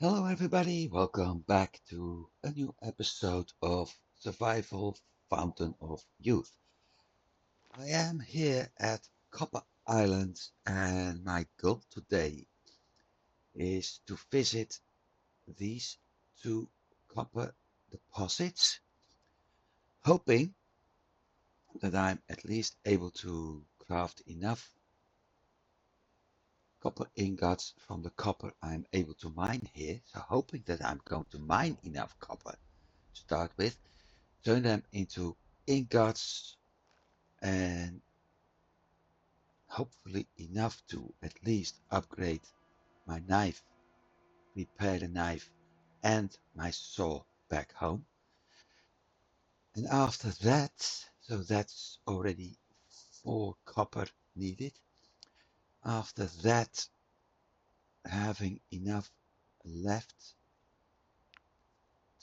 Hello, everybody. Welcome back to a new episode of Survival Fountain of Youth. I am here at Copper Island, and my goal today is to visit these two copper deposits, hoping that I'm at least able to craft enough copper ingots from the copper I'm able to mine here. So hoping that I'm going to mine enough copper to start with, turn them into ingots, and hopefully enough to at least upgrade my knife, repair the knife and my saw back home. And after that, so that's already 4 copper needed. After that, having enough left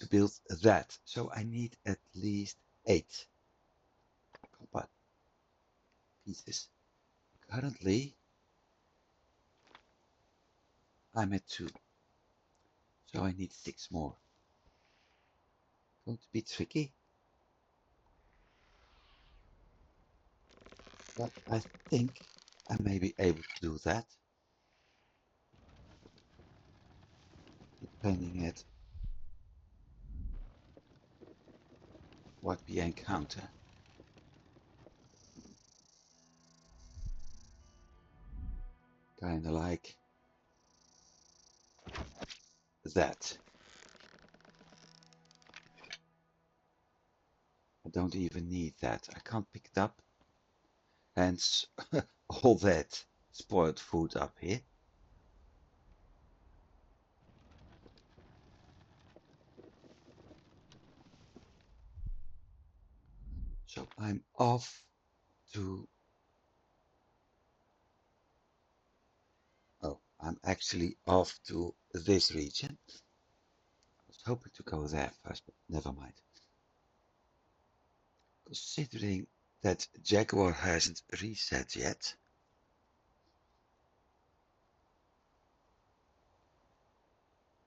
to build that. So I need at least 8 copper pieces. Currently, I'm at 2, so I need 6 more. Going to be tricky, but I think I may be able to do that, depending at what we encounter. Kinda like that. I don't even need that. I can't pick it up. Hence all that spoiled food up here. So I'm off to... Oh, I'm actually off to this region. I was hoping to go there first, but never mind. Considering that Jaguar hasn't reset yet,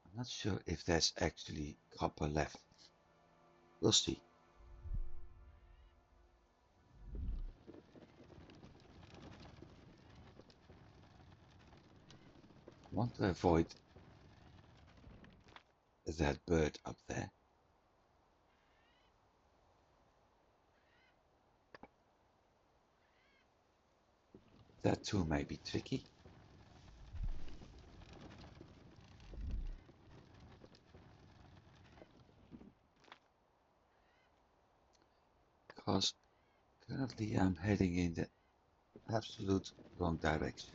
I'm not sure if there's actually copper left. We'll see. I want to avoid that bird up there. That too may be tricky. Because currently I'm heading in the absolute wrong direction.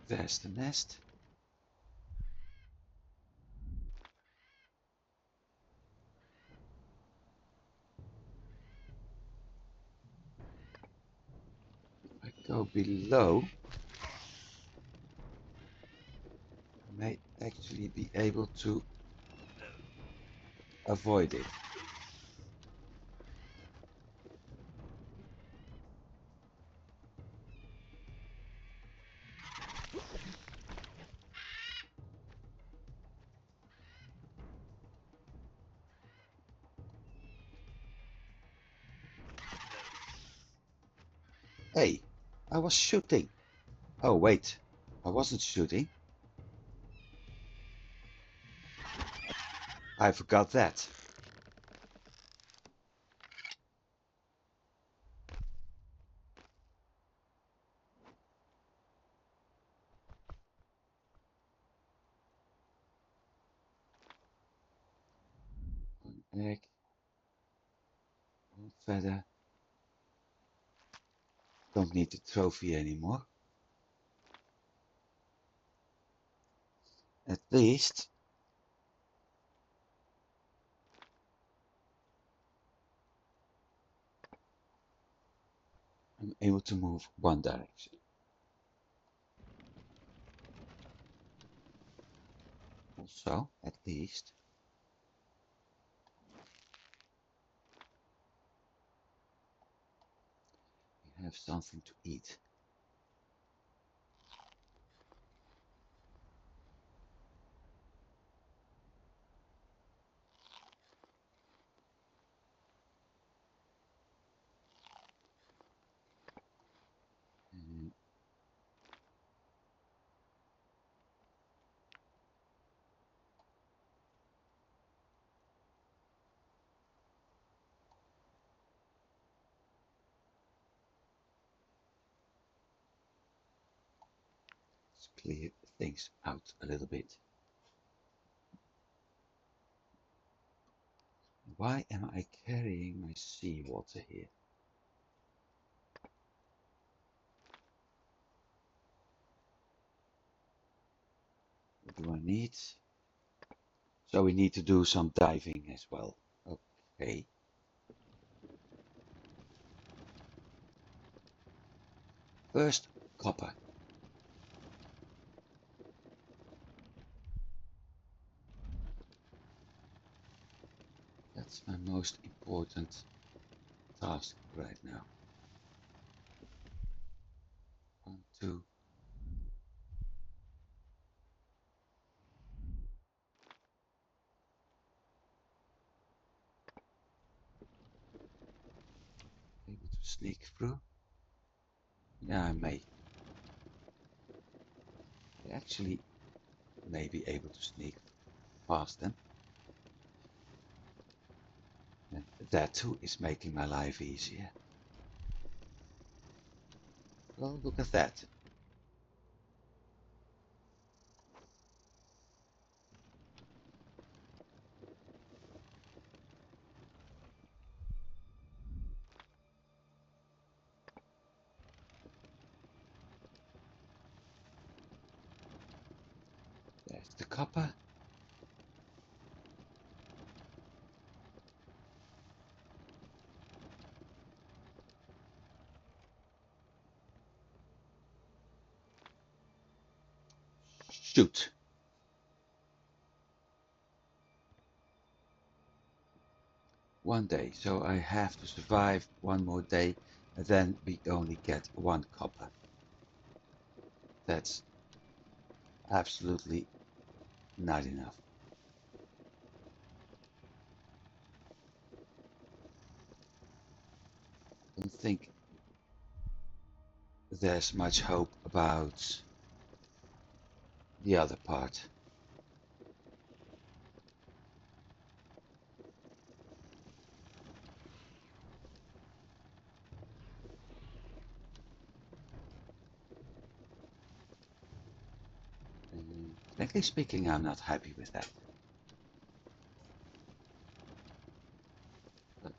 There's the nest. If I go below, I may actually be able to avoid it. Hey, I was shooting. Oh wait, I wasn't shooting. I forgot that. One egg, one feather. Don't need the trophy anymore. At least I'm able to move one direction. Also, at least, we have something to eat. And let's clear things out a little bit. Why am I carrying my seawater here? What do I need? So we need to do some diving as well. Okay. First, copper. That's my most important task right now. 1, 2. Able to sneak through? Yeah, I may. I actually may be able to sneak past them. And that too is making my life easier. Well, look at that. There's the copper. Shoot. One day, so I have to survive one more day, and then we only get 1 copper. That's absolutely not enough. I don't think there's much hope about the other part. Frankly speaking, I'm not happy with that. But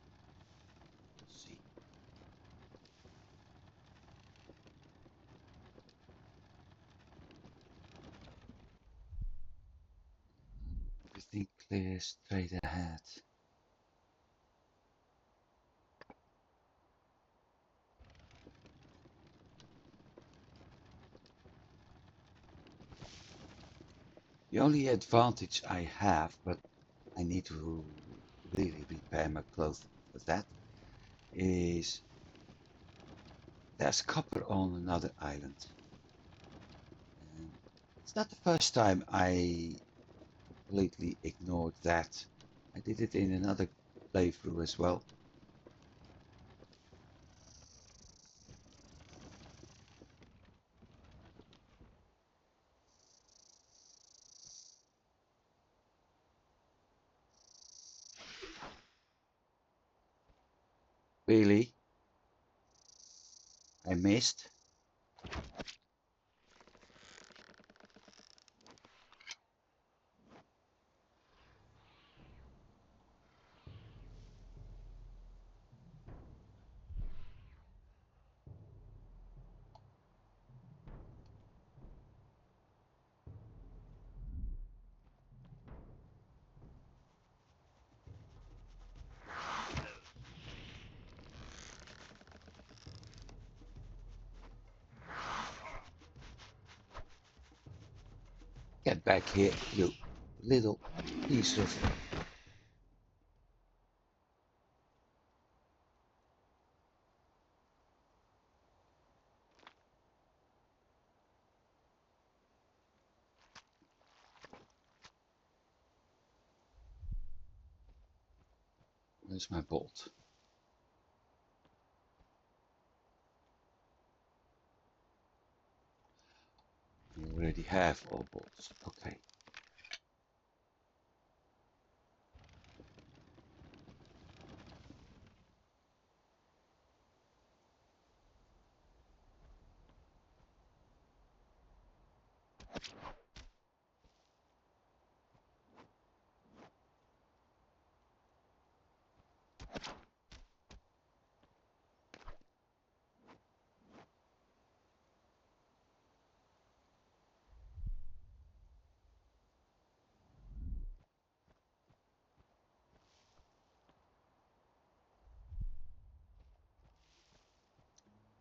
let's see. Everything clear straight ahead. The only advantage I have, but I need to really repair my clothes for that, is there's copper on another island. And it's not the first time I completely ignored that. I did it in another playthrough as well. Really, I missed. Get back here, you little piece of where's my bolt? I already have all bolts. Okay.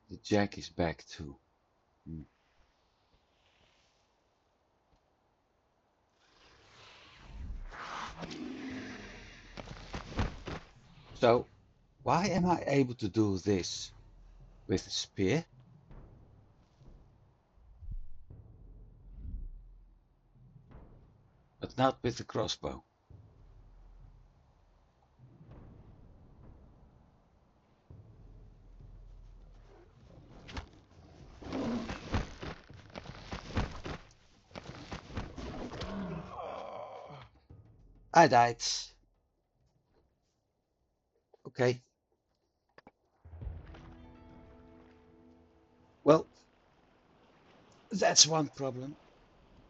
The jack is back too. Hmm. So why am I able to do this with a spear, but not with the crossbow? I died. Okay. Well, that's one problem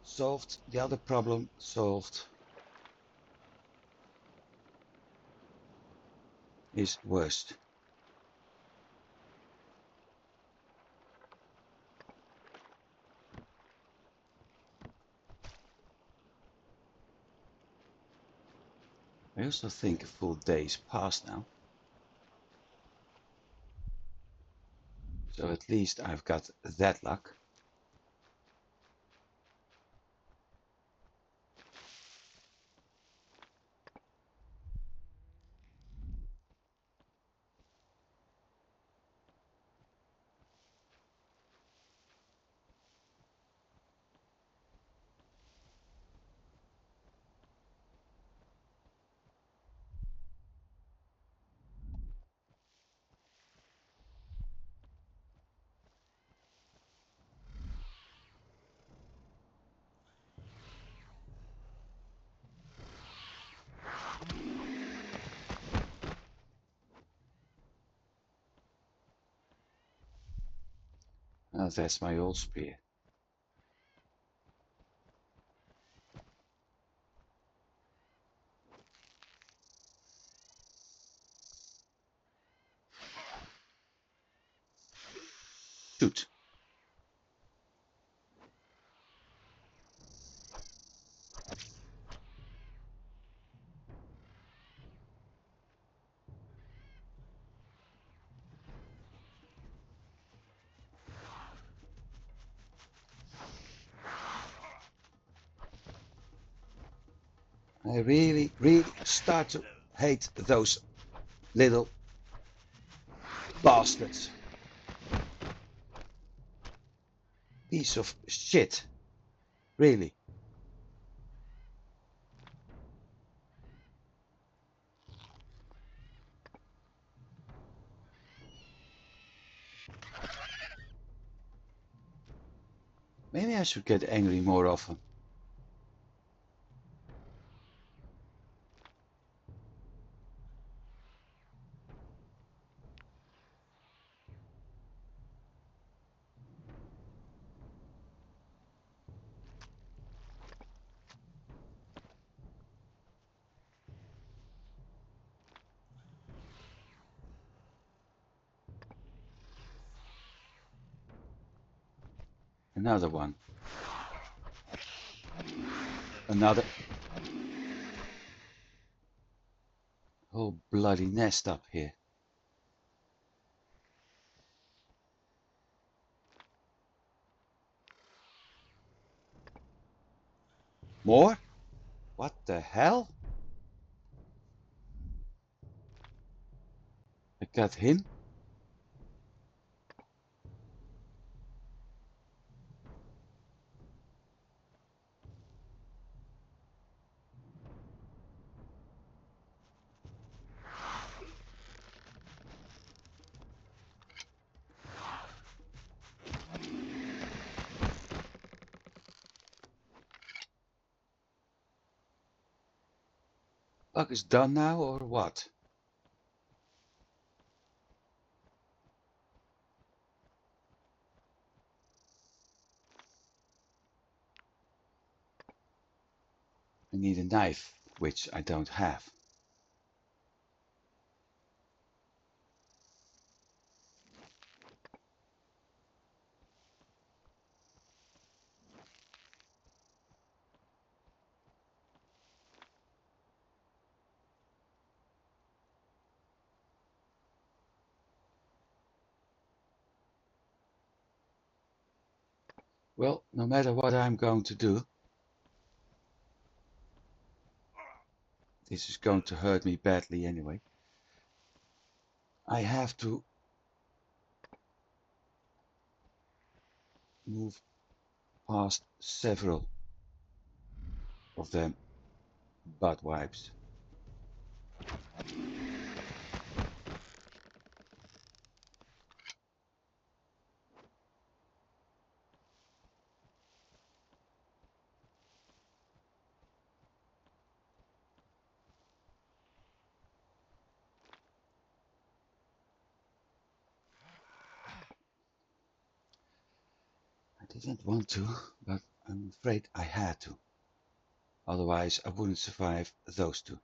solved. The other problem solved is worst. I also think a full day's passed now. So at least I've got that luck. That's my old spear. Shoot. I really, really start to hate those little bastards. Piece of shit. Really. Maybe I should get angry more often. Another one. Another whole bloody nest up here. More? What the hell? I got him. Luck is done now or what? I need a knife, which I don't have. Well, no matter what I'm going to do, this is going to hurt me badly anyway. I have to move past several of them butt wipes. I didn't want to, but I'm afraid I had to. Otherwise, I wouldn't survive those two.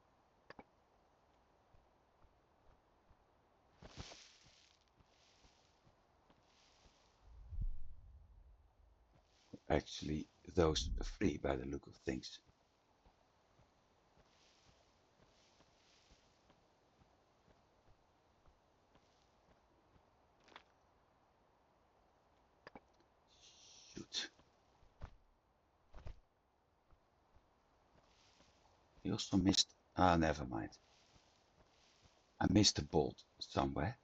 Actually, those three by the look of things. Shoot. I also missed. Ah, never mind. I missed a bolt somewhere.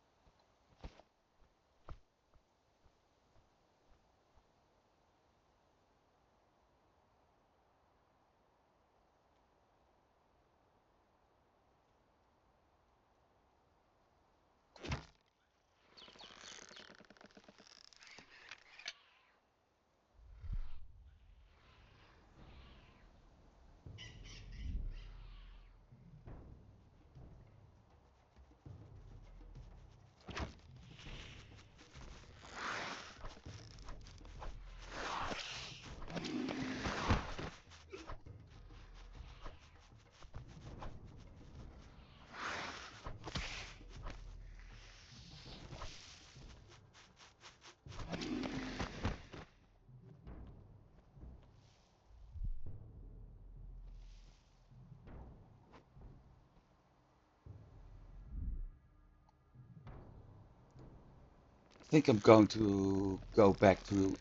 I think I'm going to go back to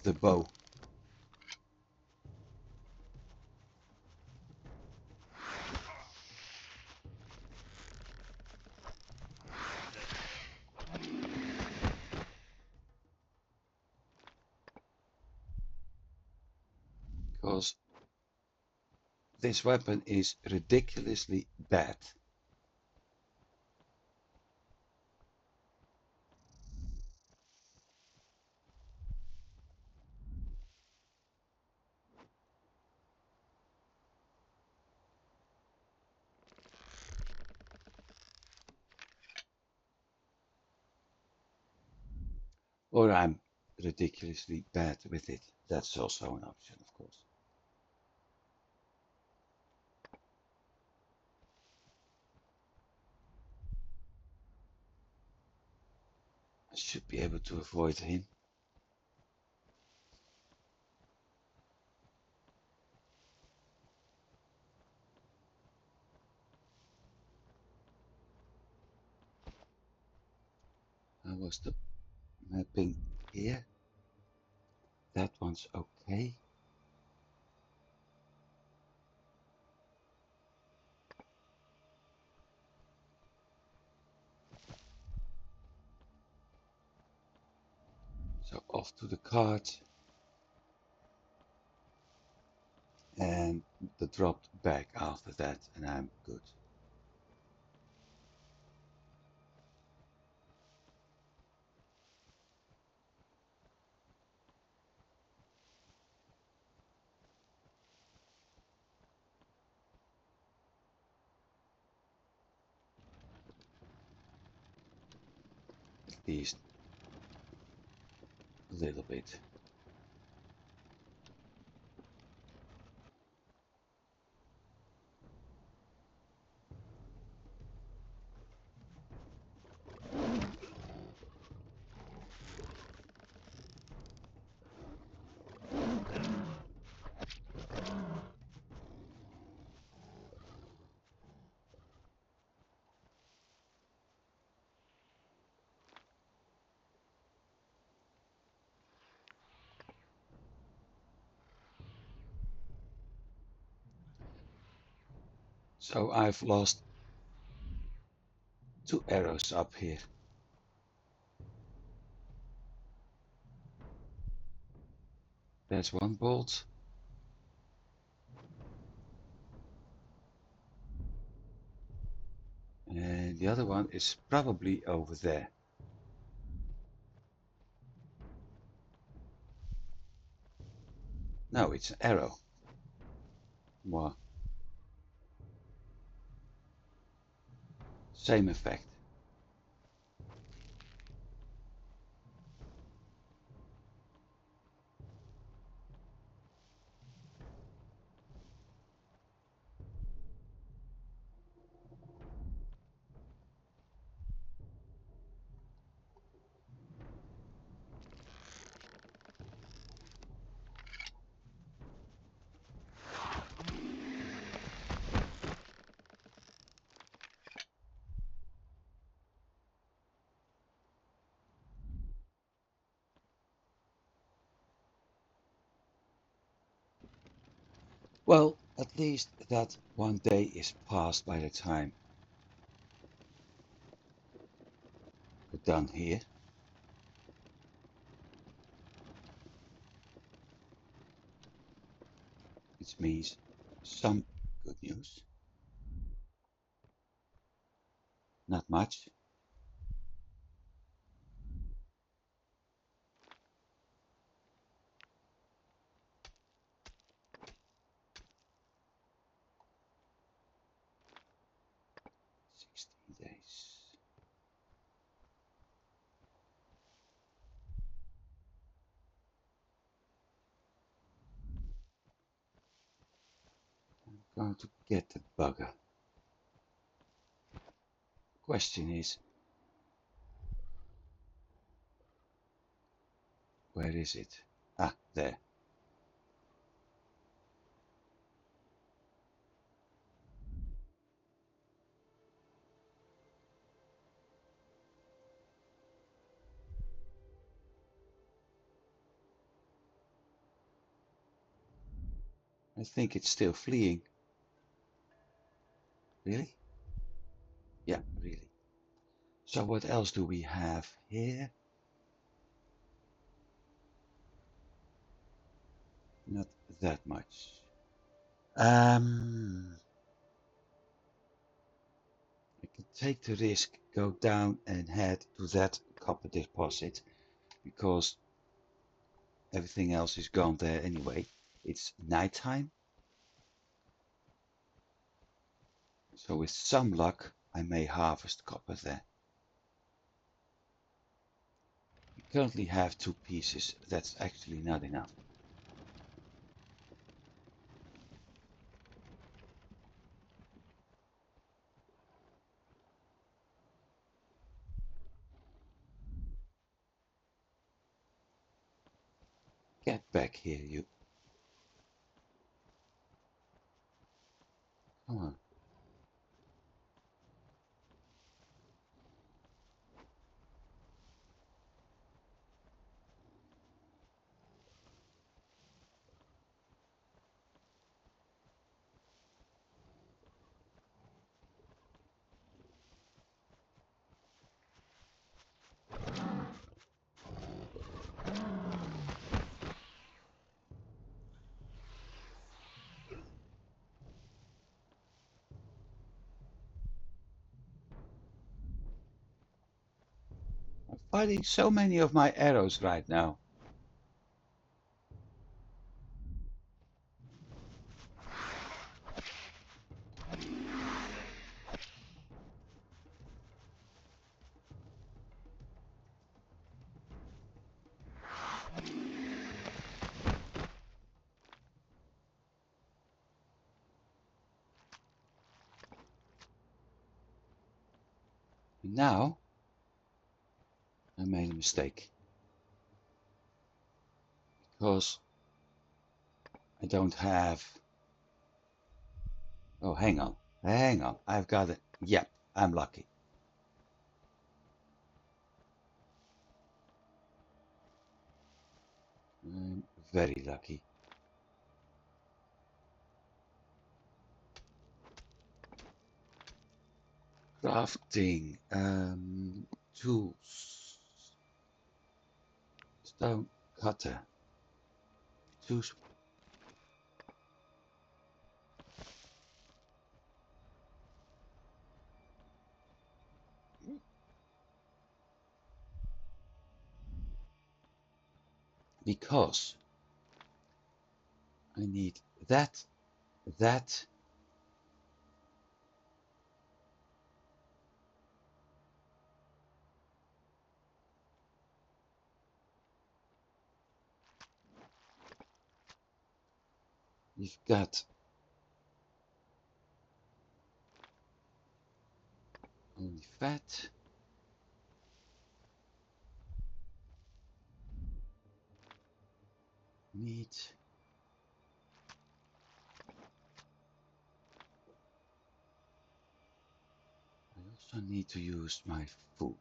the bow. Because this weapon is ridiculously bad. Or I'm ridiculously bad with it. That's also an option, of course. I should be able to avoid him. How was the mapping here? That one's okay. So off to the cart and the dropped bag after that, and I'm good. At least a little bit. So I've lost 2 arrows up here. There's 1 bolt. And the other one is probably over there. No, it's an arrow. Well, same effect. Well, at least that 1 day is passed by the time we're done here. Which means some good news. Not much. Days. I'm going to get the bugger. Question is, where is it? Ah, there. I think it's still fleeing. Really? Yeah, really. So what else do we have here? Not that much. I can take the risk, go down and head to that copper deposit because everything else is gone there anyway. It's nighttime. So with some luck, I may harvest copper there. We currently have 2 pieces. That's actually not enough. Get back here, you. Come on. fighting so many of my arrows right now? And now I made a mistake because I don't have. Oh, hang on. Hang on. I've got it. Yep, I'm lucky. I'm very lucky. Crafting tools. Stone cutter. Tools. Because I need that, that. You've got only fat. Meat. I also need to use my food.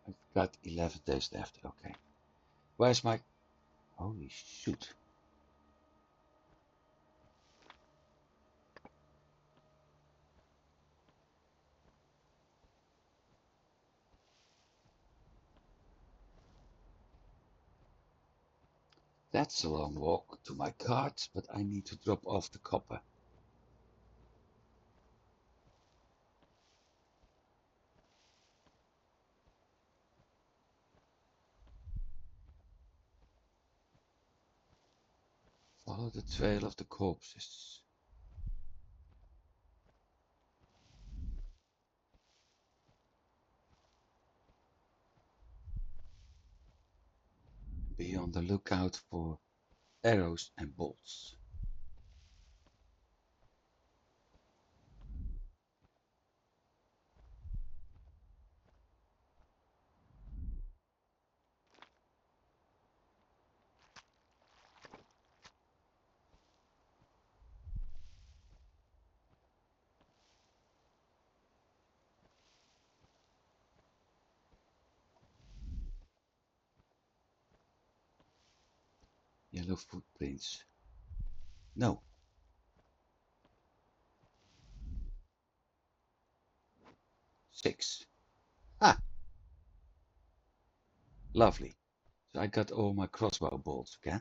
I've got 11 days left. Okay. Where's my... Holy shoot. That's a long walk to my cart, but I need to drop off the copper. Follow the trail of the corpses. Be on the lookout for arrows and bolts. Yellow footprints. No. 6. Ah, lovely. So I got all my crossbow bolts again.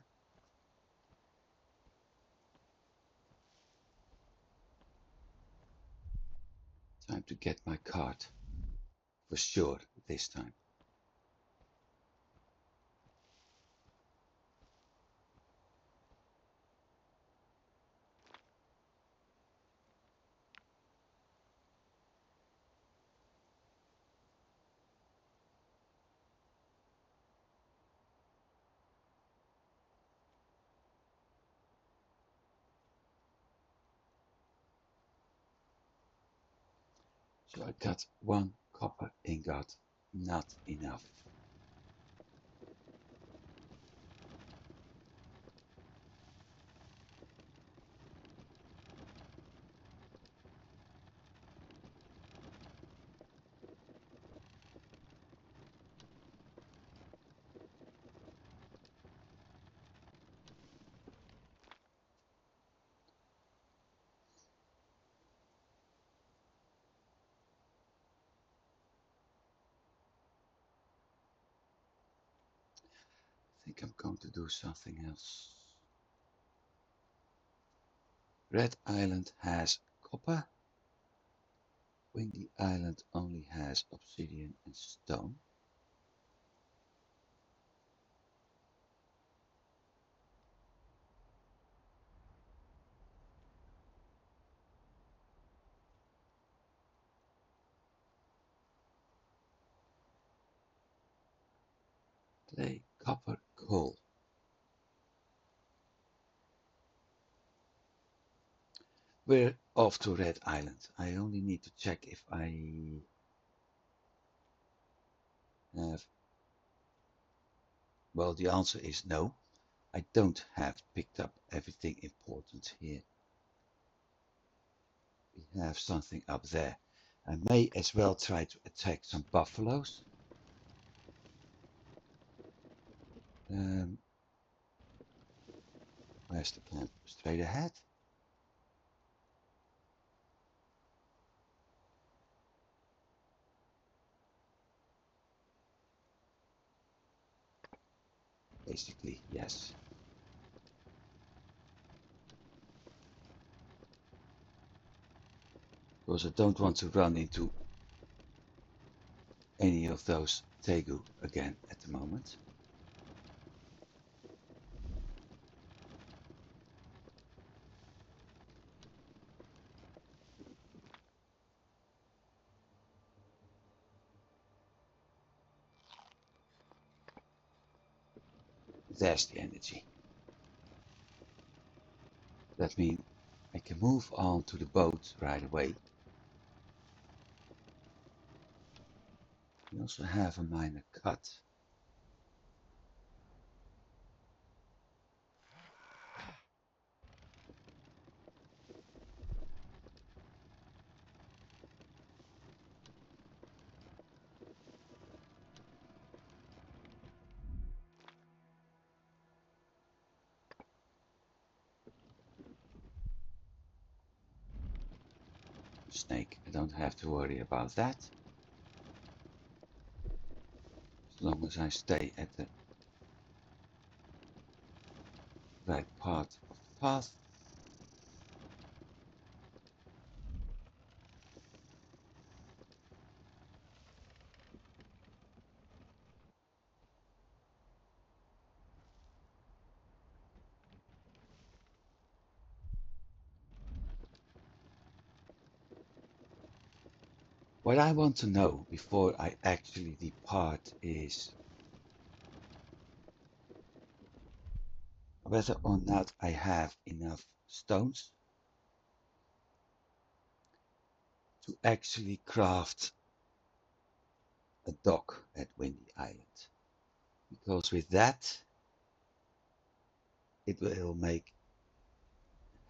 Time to get my cart. For sure, this time. So I got 1 copper ingot. Not enough. think I'm going to do something else. Red Island has copper. Windy Island only has obsidian and stone. Clay, copper, coal. We're off to Red Island. I only need to check if I have. Well, the answer is no. I don't have picked up everything important here. We have something up there. I may as well try to attack some buffaloes. Where's the camp? Straight ahead. Basically, yes. Because I don't want to run into any of those tegu again at the moment. There's the energy. That means I can move on to the boat right away. We also have a minor cut. Snake, I don't have to worry about that. As long as I stay at the right part of the path. What I want to know before I actually depart is whether or not I have enough stones to actually craft a dock at Windy Island. Because with that, it will make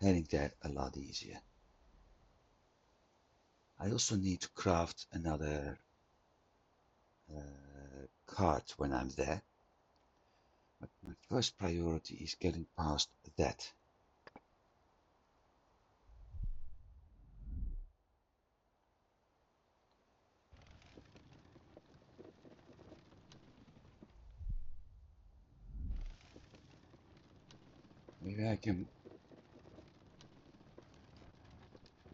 heading there a lot easier. I also need to craft another cart when I'm there. But my first priority is getting past that. Maybe I can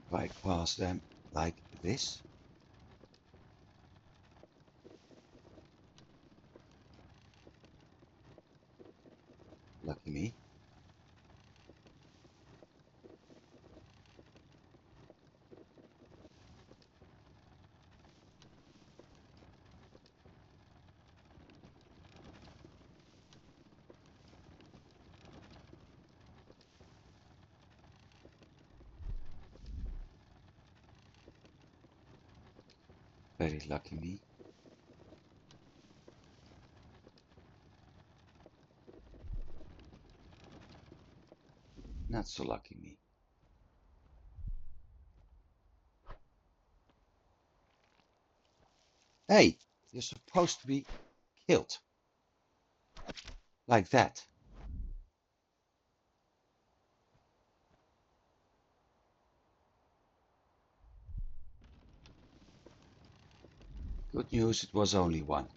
bypass them like this. Lucky me. Very lucky me. Not so lucky me. Hey, you're supposed to be killed. Like that. Good news, it was only one.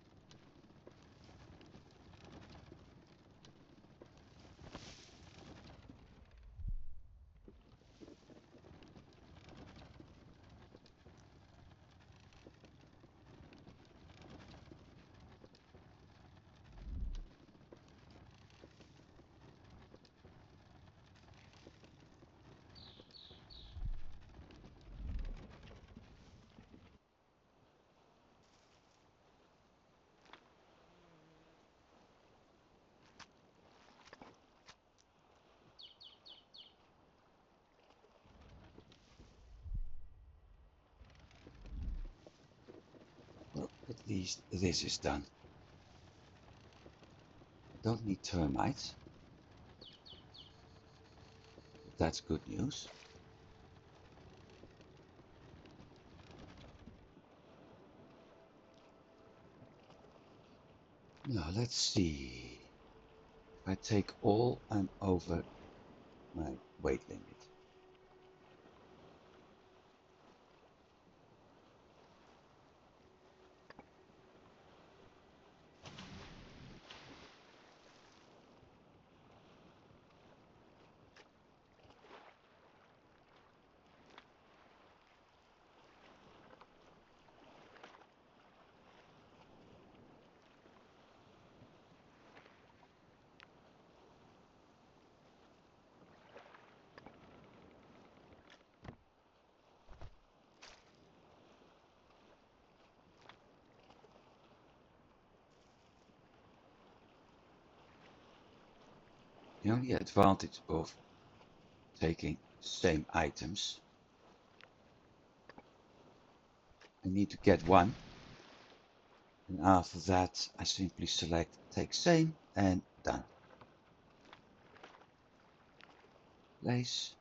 least this is done. I don't need termites. That's good news. Now let's see. If I take all, I'm over my weight limit. The only advantage of taking same items, I need to get one, and after that I simply select take same and done. Place.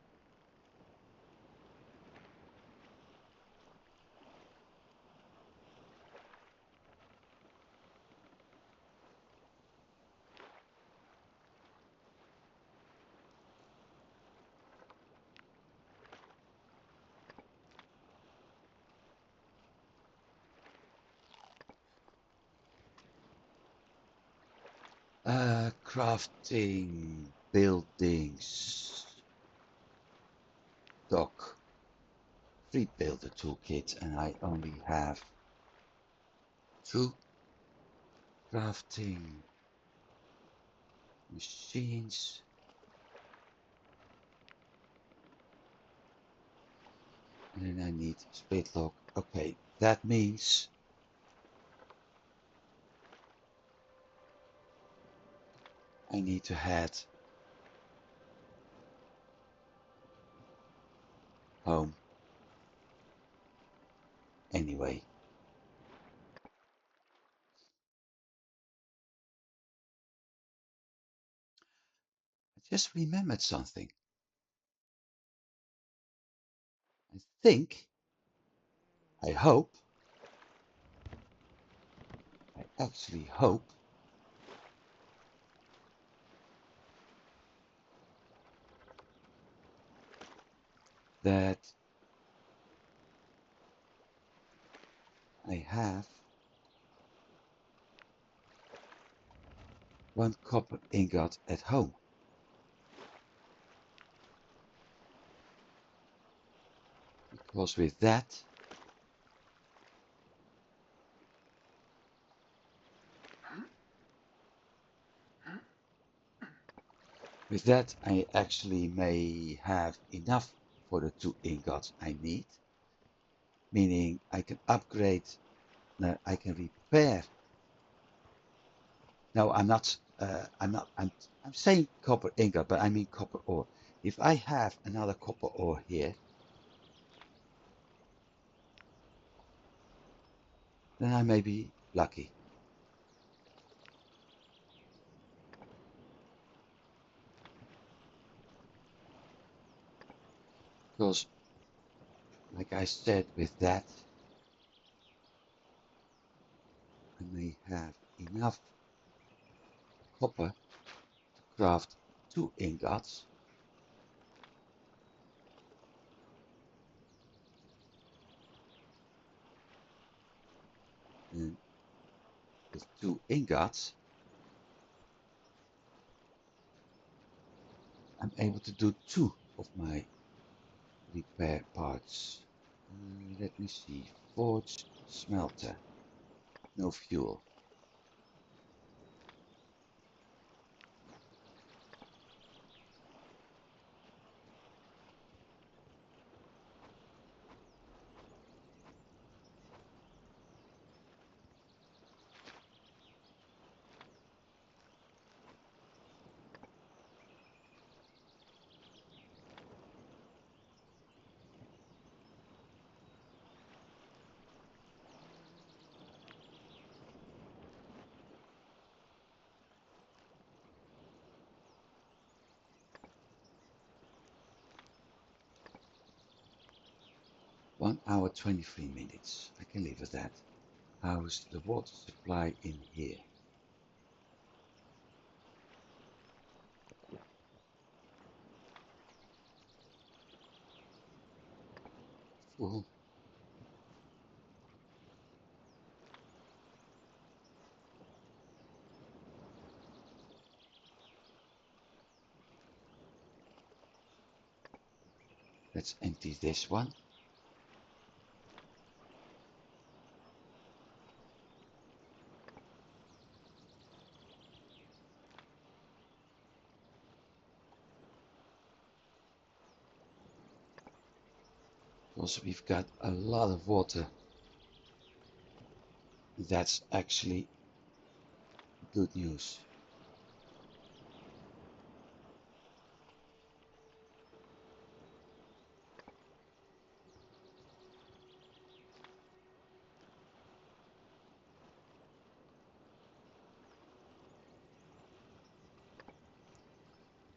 Crafting, buildings, dock, free builder toolkit, and I only have 2 crafting machines. And then I need split lock. Okay, that means I need to head home anyway. I just remembered something. I think, I hope, I actually hope that I have 1 copper ingot at home. Because with that I actually may have enough for the 2 ingots I need. Meaning I can upgrade, I can repair. No, I'm saying copper ingot, but I mean copper ore. If I have another copper ore here, then I may be lucky. Because, like I said, with that, I may have enough copper to craft 2 ingots. And with 2 ingots, I'm able to do 2 of my repair parts. Let me see. Forge, smelter, no fuel. 1 hour 23 minutes. I can live with that. How's the water supply in here? Full. Let's empty this one. Also, we've got a lot of water. That's actually good news.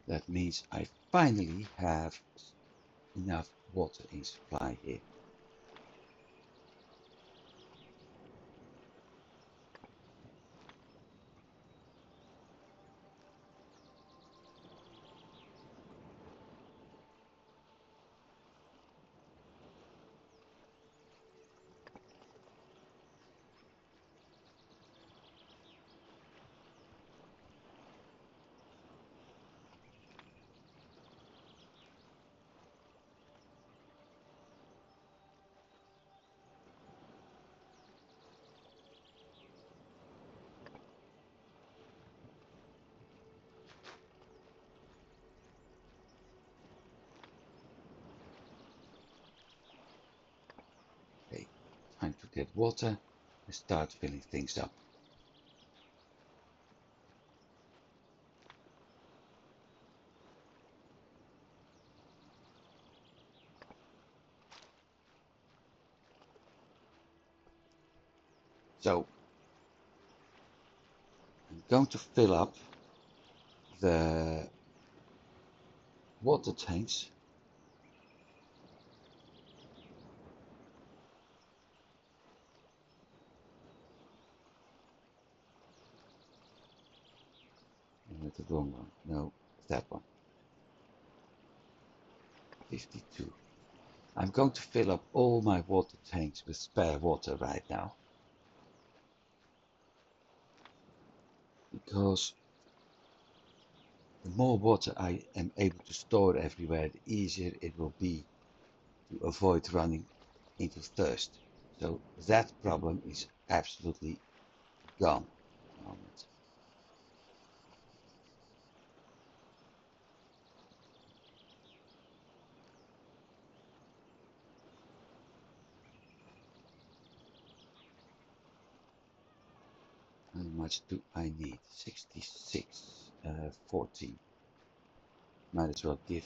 That means I finally have enough water in supply here. Okay, time to get water and start filling things up. So I'm going to fill up the water tanks the wrong one. No, that one. 52. I'm going to fill up all my water tanks with spare water right now. Because the more water I am able to store everywhere, the easier it will be to avoid running into thirst. So that problem is absolutely gone at the moment. How much do I need? 66, 14. Might as well give.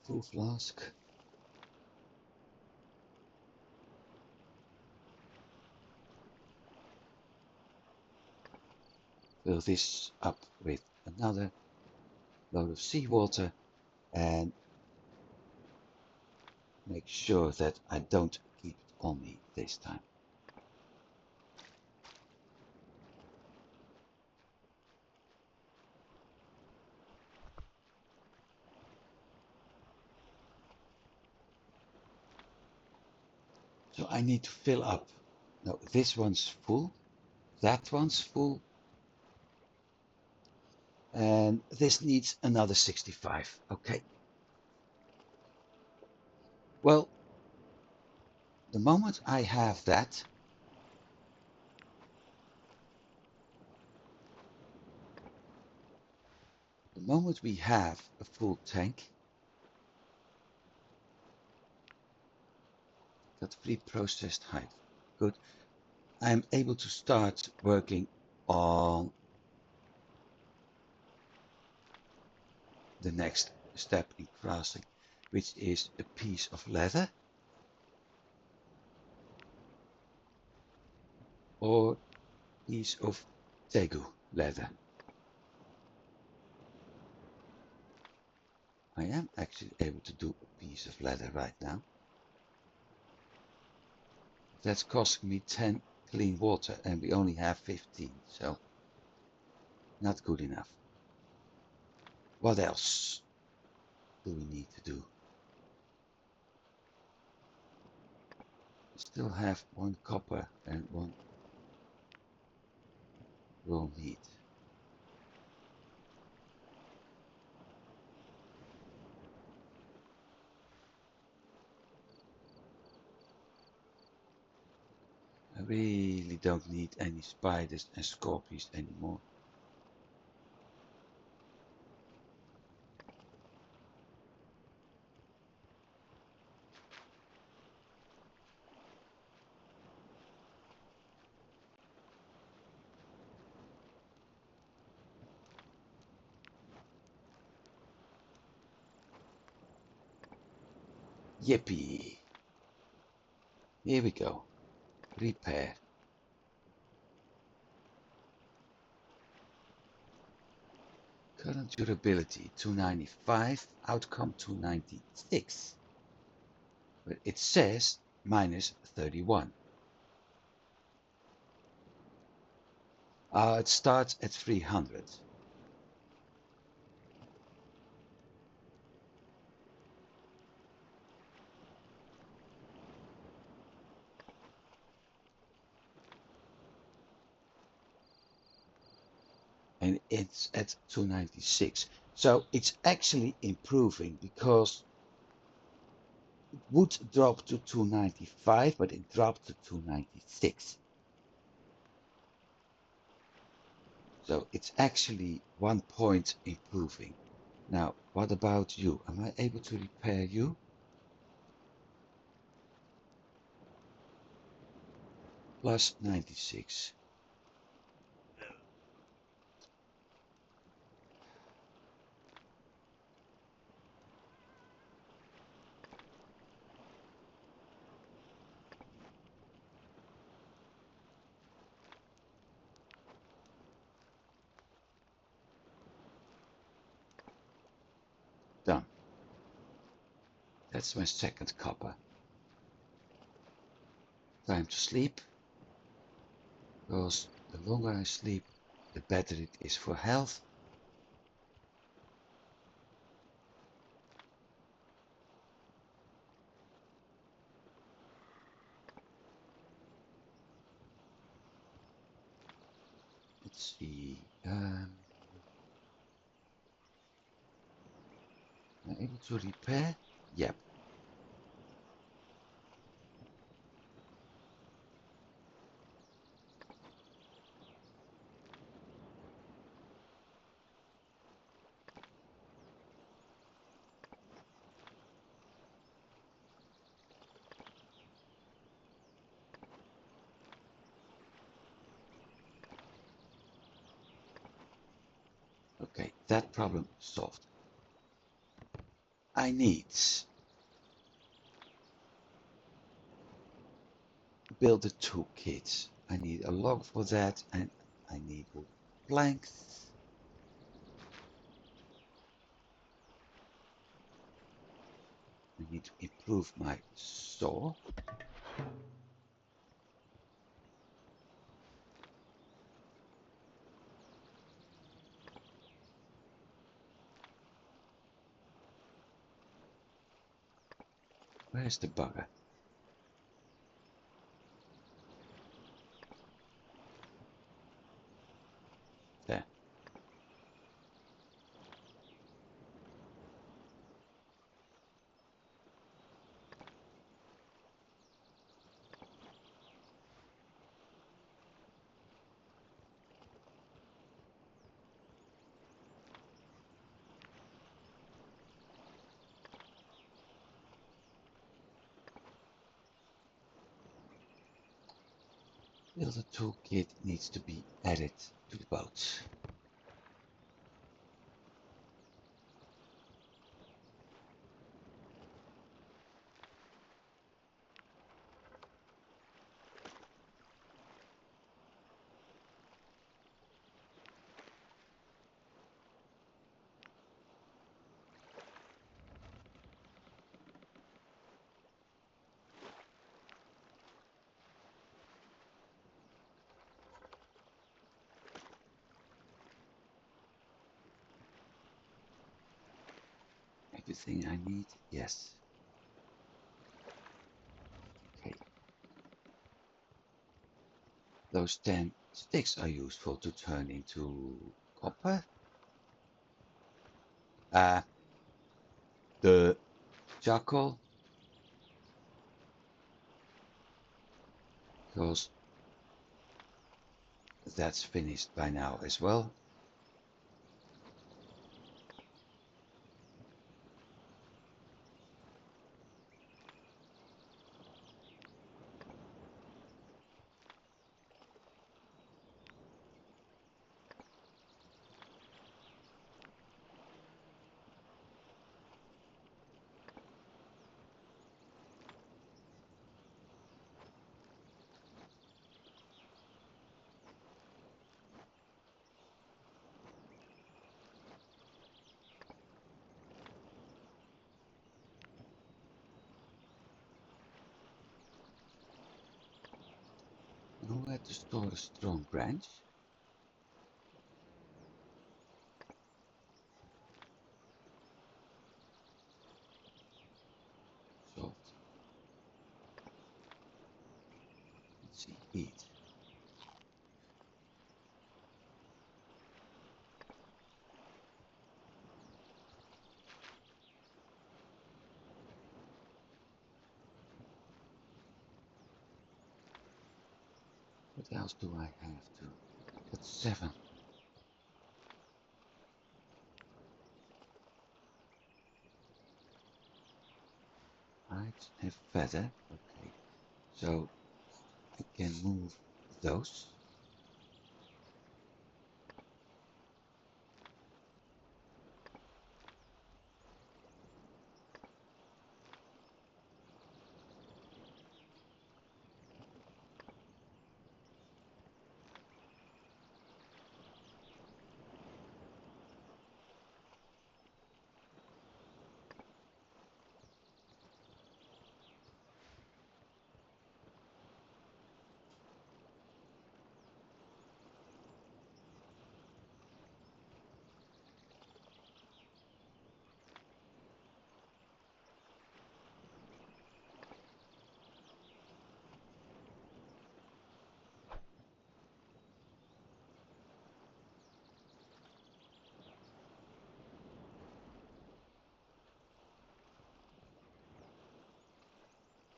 Full flask. Fill this up with another load of seawater and make sure that I don't keep it on me this time. So I need to fill up. No, this one's full, that one's full, and this needs another 65. Okay. Well, the moment I have that, the moment we have a full tank, got free processed hide. Good. I'm able to start working on the next step in crafting, which is a piece of leather. or piece of tegu leather. I am actually able to do a piece of leather right now. That's costing me 10 clean water and we only have 15, so not good enough. What else do we need to do? We still have 1 copper and 1 raw meat. I really don't need any spiders and scorpions anymore. Yippee! Here we go. Repair. Current durability 295, outcome 296. But it says minus 31. It starts at 300. And it's at 296. So it's actually improving because it would drop to 295, but it dropped to 296. So it's actually 1 point improving. Now, what about you? Am I able to repair you? Plus 96. Done. That's my second copper. Time to sleep. Because the longer I sleep, the better it is for health. Let's see. Am I able to repair? Yep. Okay, that problem solved. I need build a toolkit. I need a log for that and I need planks. I need to improve my saw. Where's the bugger? There. Build a toolkit needs to be added to the boat. everything I need? Yes. Okay. Those 10 sticks are useful to turn into copper. The charcoal, because that's finished by now as well. Nowhere to store a strong branch. Salt. Let's see, eat. What else do I have to? That's 7. Hides and feather. Okay, so I can move those.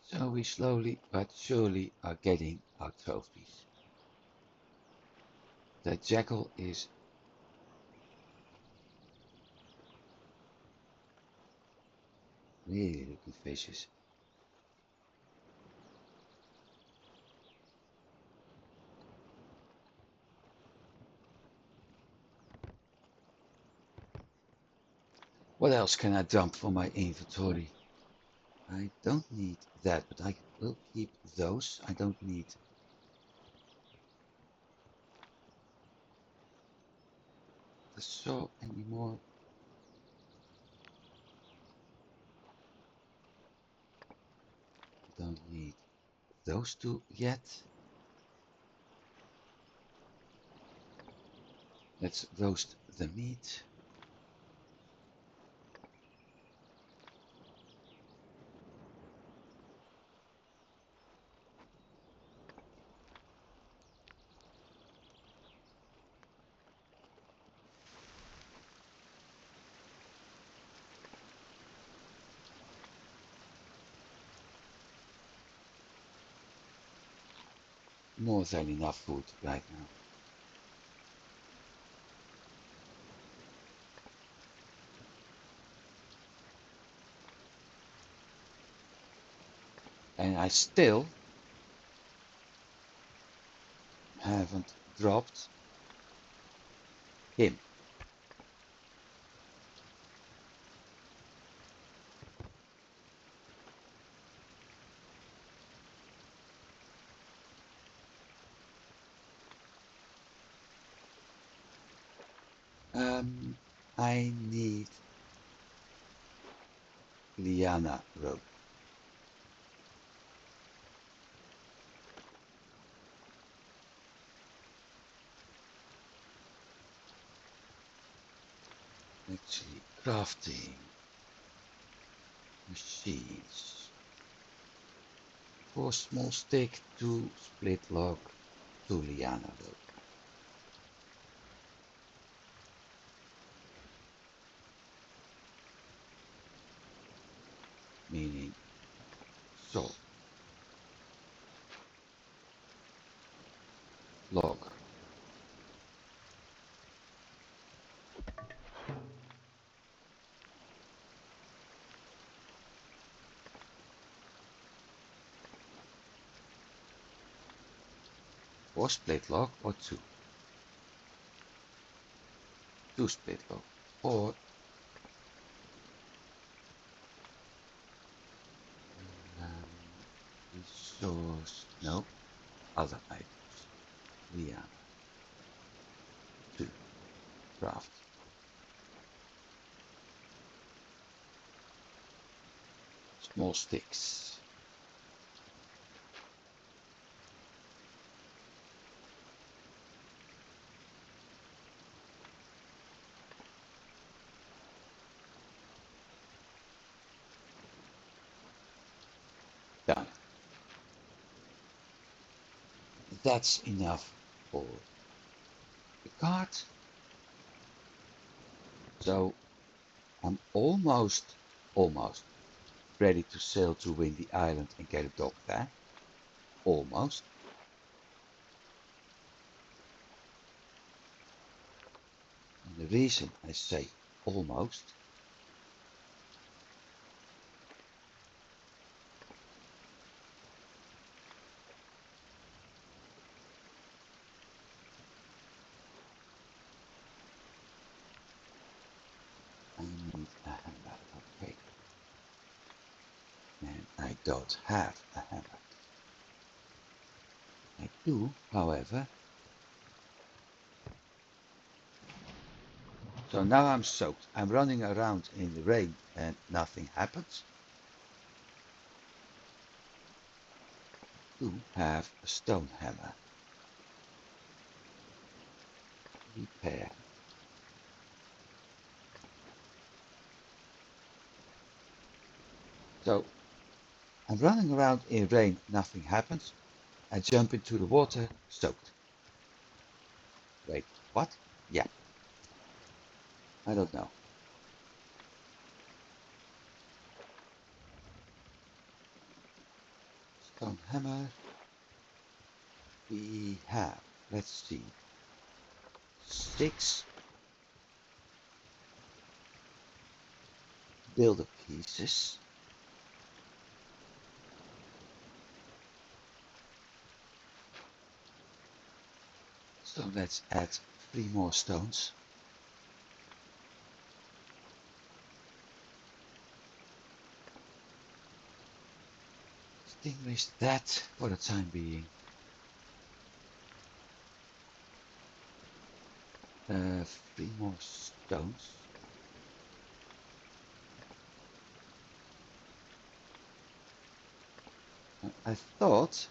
So we slowly but surely are getting our trophies. The jackal is really looking vicious. What else can I dump from my inventory? I don't need that, but I will keep those. I don't need the saw anymore. Don't need those two yet. Let's roast the meat. More than enough food right now. And I still haven't dropped him. I need liana rope. Let's see, crafting. machines. For small stick, 2 split log, 2 liana rope. Meaning saw, log, 4 split log or 2. 2 split log or resource, no, other items. Liana, 2, craft. Small sticks. Done. That's enough for the cart. So I'm almost ready to sail to Windy Island and get a dock there. Almost. And the reason I say almost I need a hammer, okay. And I don't have a hammer. I do, however. So now I'm soaked. I'm running around in the rain and nothing happens. Do have a stone hammer. Repair. So I'm running around in rain, nothing happens. I jump into the water, soaked. Wait, what? Yeah, I don't know. Stone hammer. We have, let's see, 6 builder pieces. So let's add 3 more stones. Extinguish that for the time being. 3 more stones. I thought,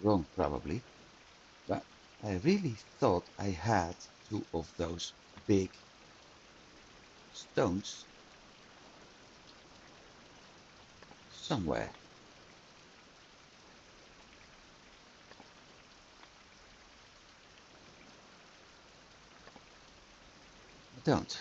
wrong probably, but I really thought I had 2 of those big stones somewhere. I don't.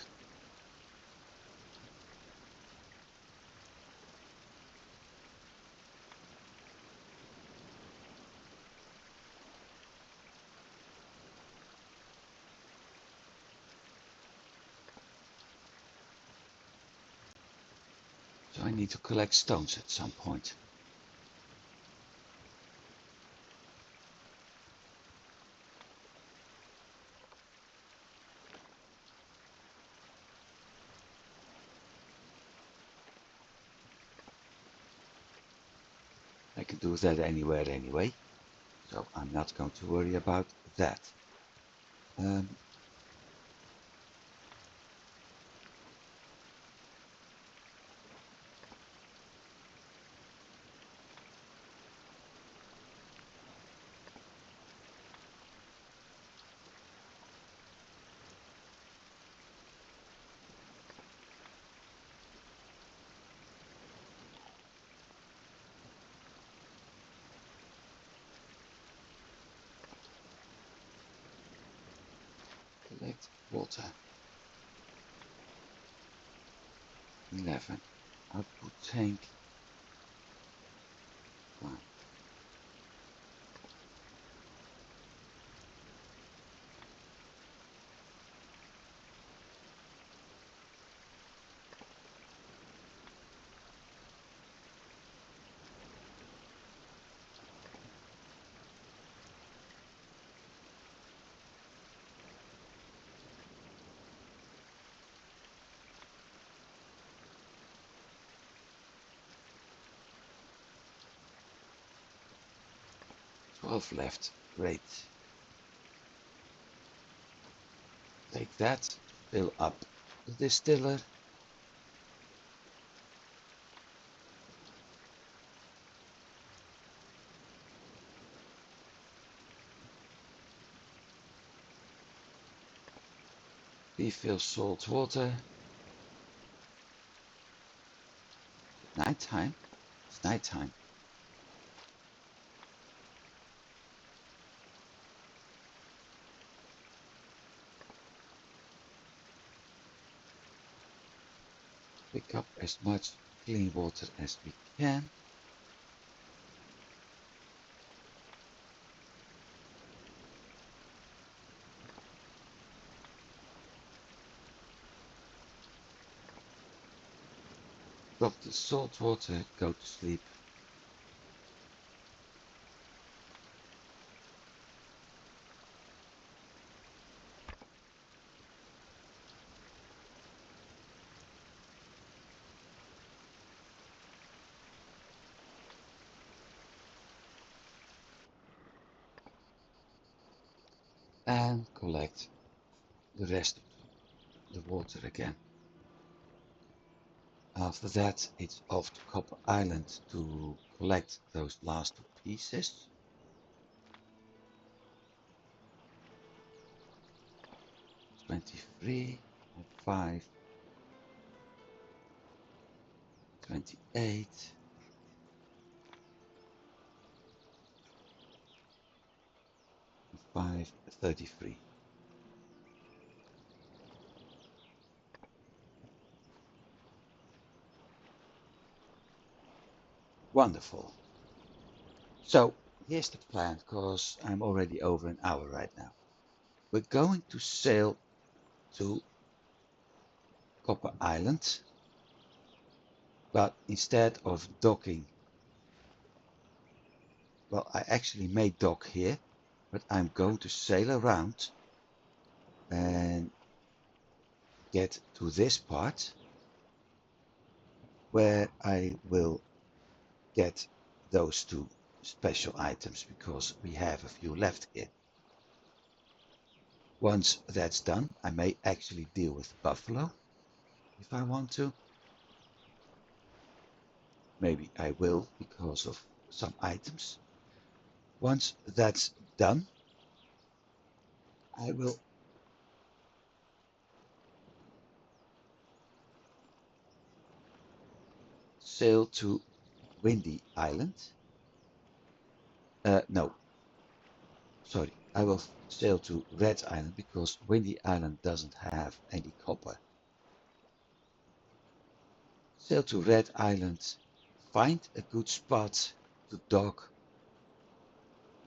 So I need to collect stones at some point. I can do that anywhere anyway, so I'm not going to worry about that. Um, water. 11. Output tank. 1. 12 left. Great. Take that. Fill up the distiller. Refill salt water. Nighttime. It's nighttime. Pick up as much clean water as we can. Drop the salt water, go to sleep. And collect the rest of the water again. After that, it's off to Copper Island to collect those last 2 pieces. "23, 5, 28, 5, 33. Wonderful. So here's the plan, because I'm already over an hour right now. We're going to sail to Copper Island, but instead of docking, well, I actually may dock here, but I'm going to sail around and get to this part where I will get those 2 special items, because we have a few left here. Once that's done, I may actually deal with Buffalo if I want to. Maybe I will, because of some items. Once that's done, I will sail to Windy Island. No, sorry, I will sail to Red Island, because Windy Island doesn't have any copper. Sail to Red Island, find a good spot to dock,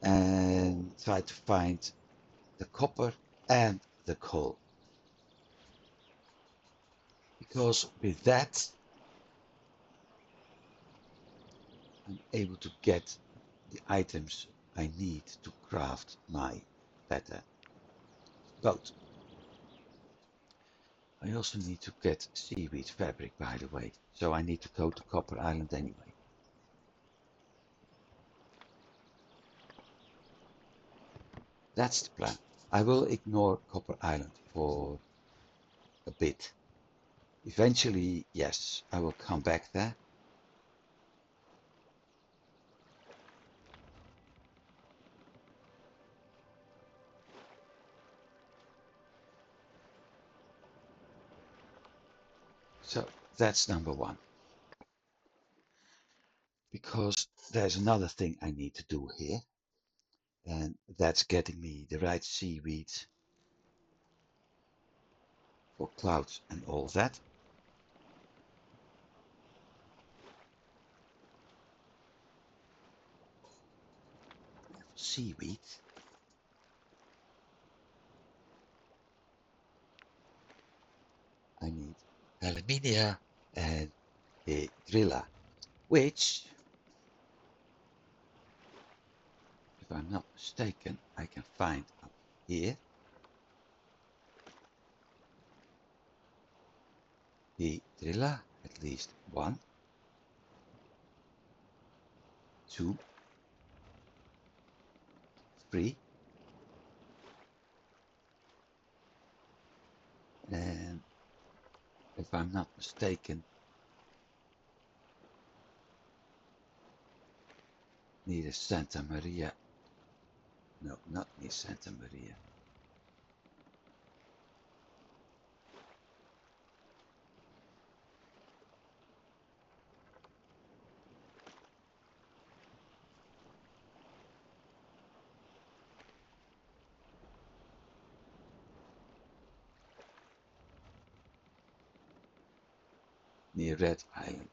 and try to find the copper and the coal. Because with that, I'm able to get the items I need to craft my better boat. I also need to get seaweed fabric, by the way, so I need to go to Copper Island anyway. That's the plan. I will ignore Copper Island for a bit. Eventually, yes, I will come back there. So that's number 1. Because there's another thing I need to do here, and that's getting me the right seaweed for clouds and all that. Seaweed. I need alumina and a driller, which, if I'm not mistaken, I can find up here. The driller, at least 1, 2, 3, and if I'm not mistaken, need a Santa Maria. No, not near Santa Maria. Near Red Island.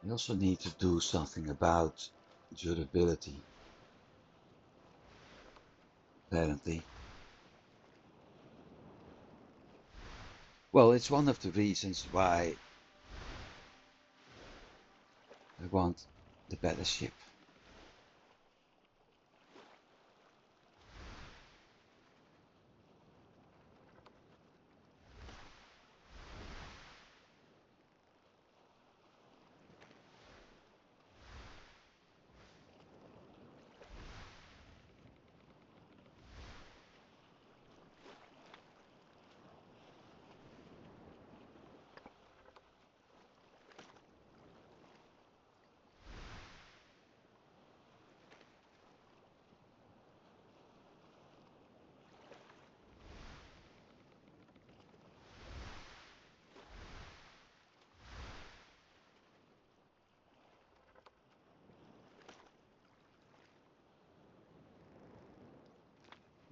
We also need to do something about durability, apparently. Well, it's one of the reasons why I want the better ship.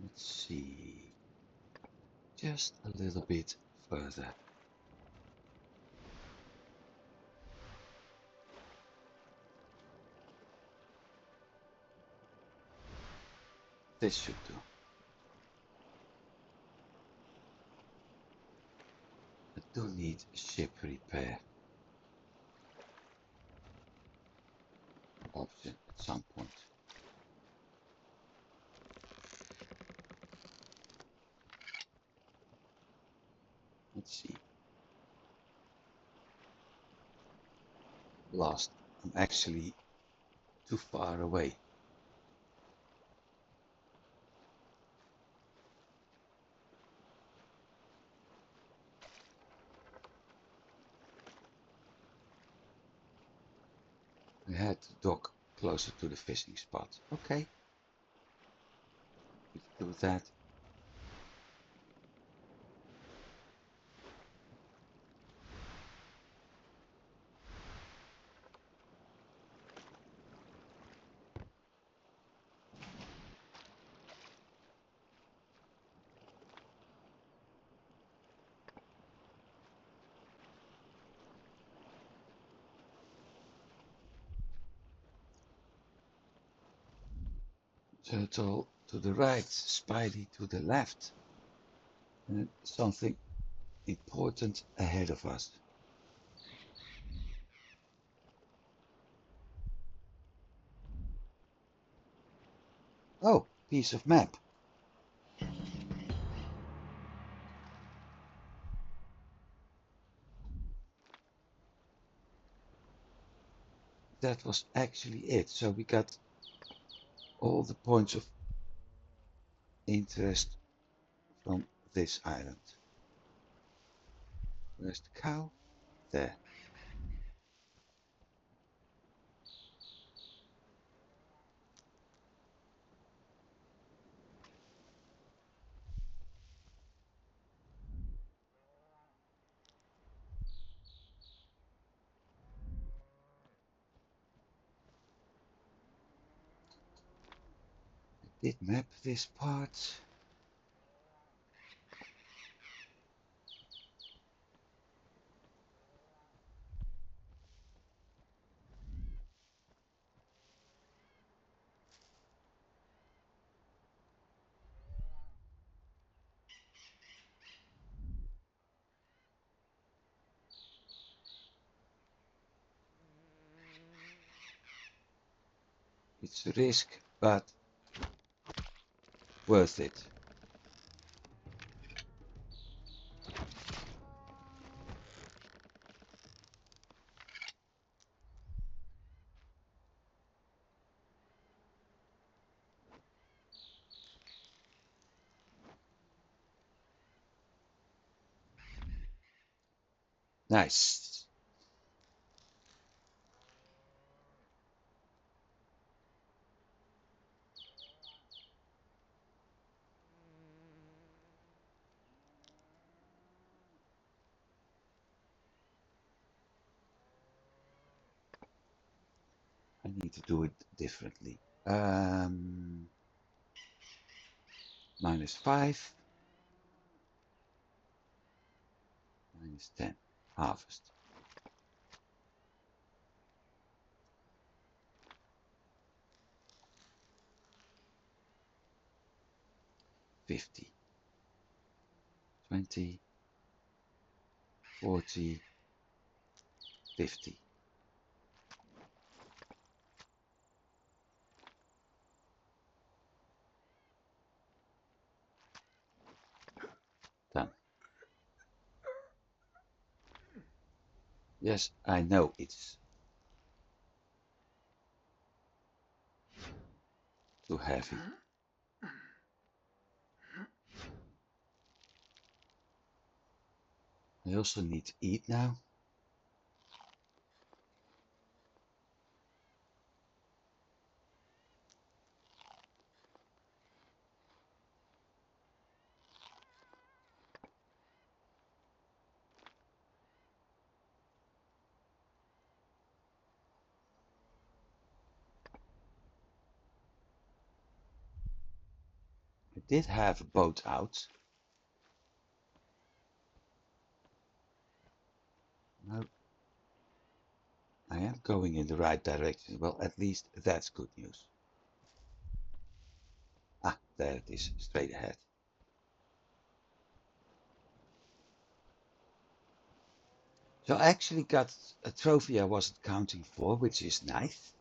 Let's see, just a little bit further. This should do. I do need a ship repair option at some point. Let's see. Lost. I'm actually too far away. I had to dock closer to the fishing spot. Okay, we can do that. Turtle to the right, Spidey to the left. And something important ahead of us. Oh, piece of map. That was actually it. So we got all the points of interest from this island. Where's the cow? There. did map this part. It's a risk, but worth it. Nice. I need to do it differently. -5, -10. Harvest. 50, 20, 40, 50. Done. Yes, I know it's too heavy. I also need to eat now. I did have a boat out. No, I am going in the right direction. Well, at least that's good news. Ah, there it is, straight ahead. So I actually got a trophy I wasn't counting for, which is nice.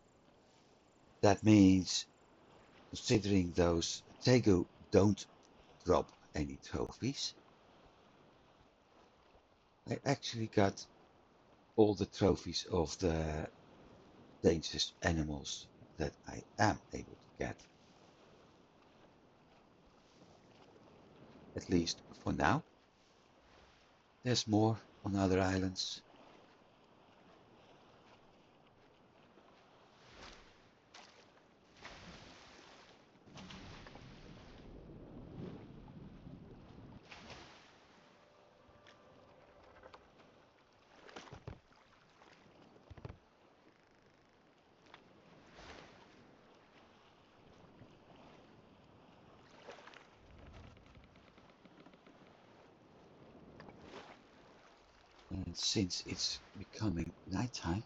That means, considering those Tegu don't drop any trophies, I actually got all the trophies of the dangerous animals that I am able to get. At least for now. There's more on other islands. And since it's becoming nighttime,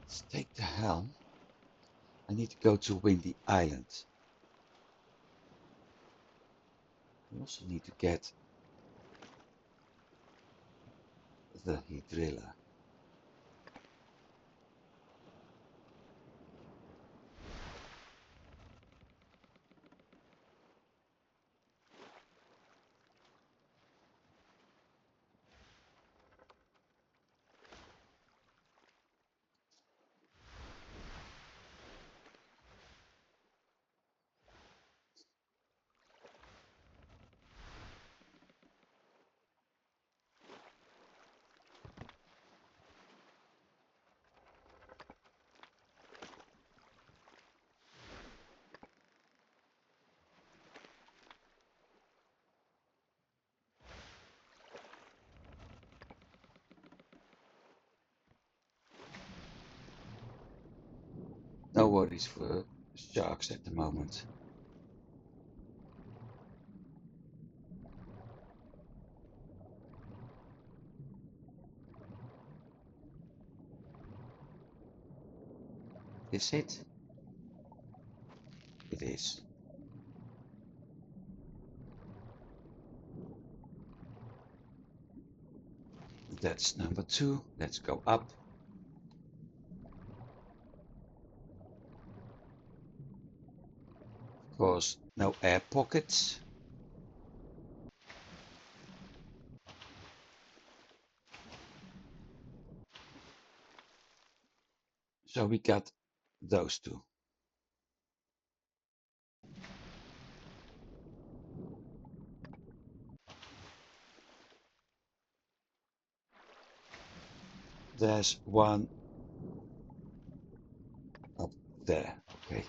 let's take the helm. I need to go to Windy Island. We also need to get the Hydrilla. worries for sharks at the moment. Is it? It is. That's number 2. Let's go up. Of course, no air pockets. So we got those 2. There's one up there. Okay.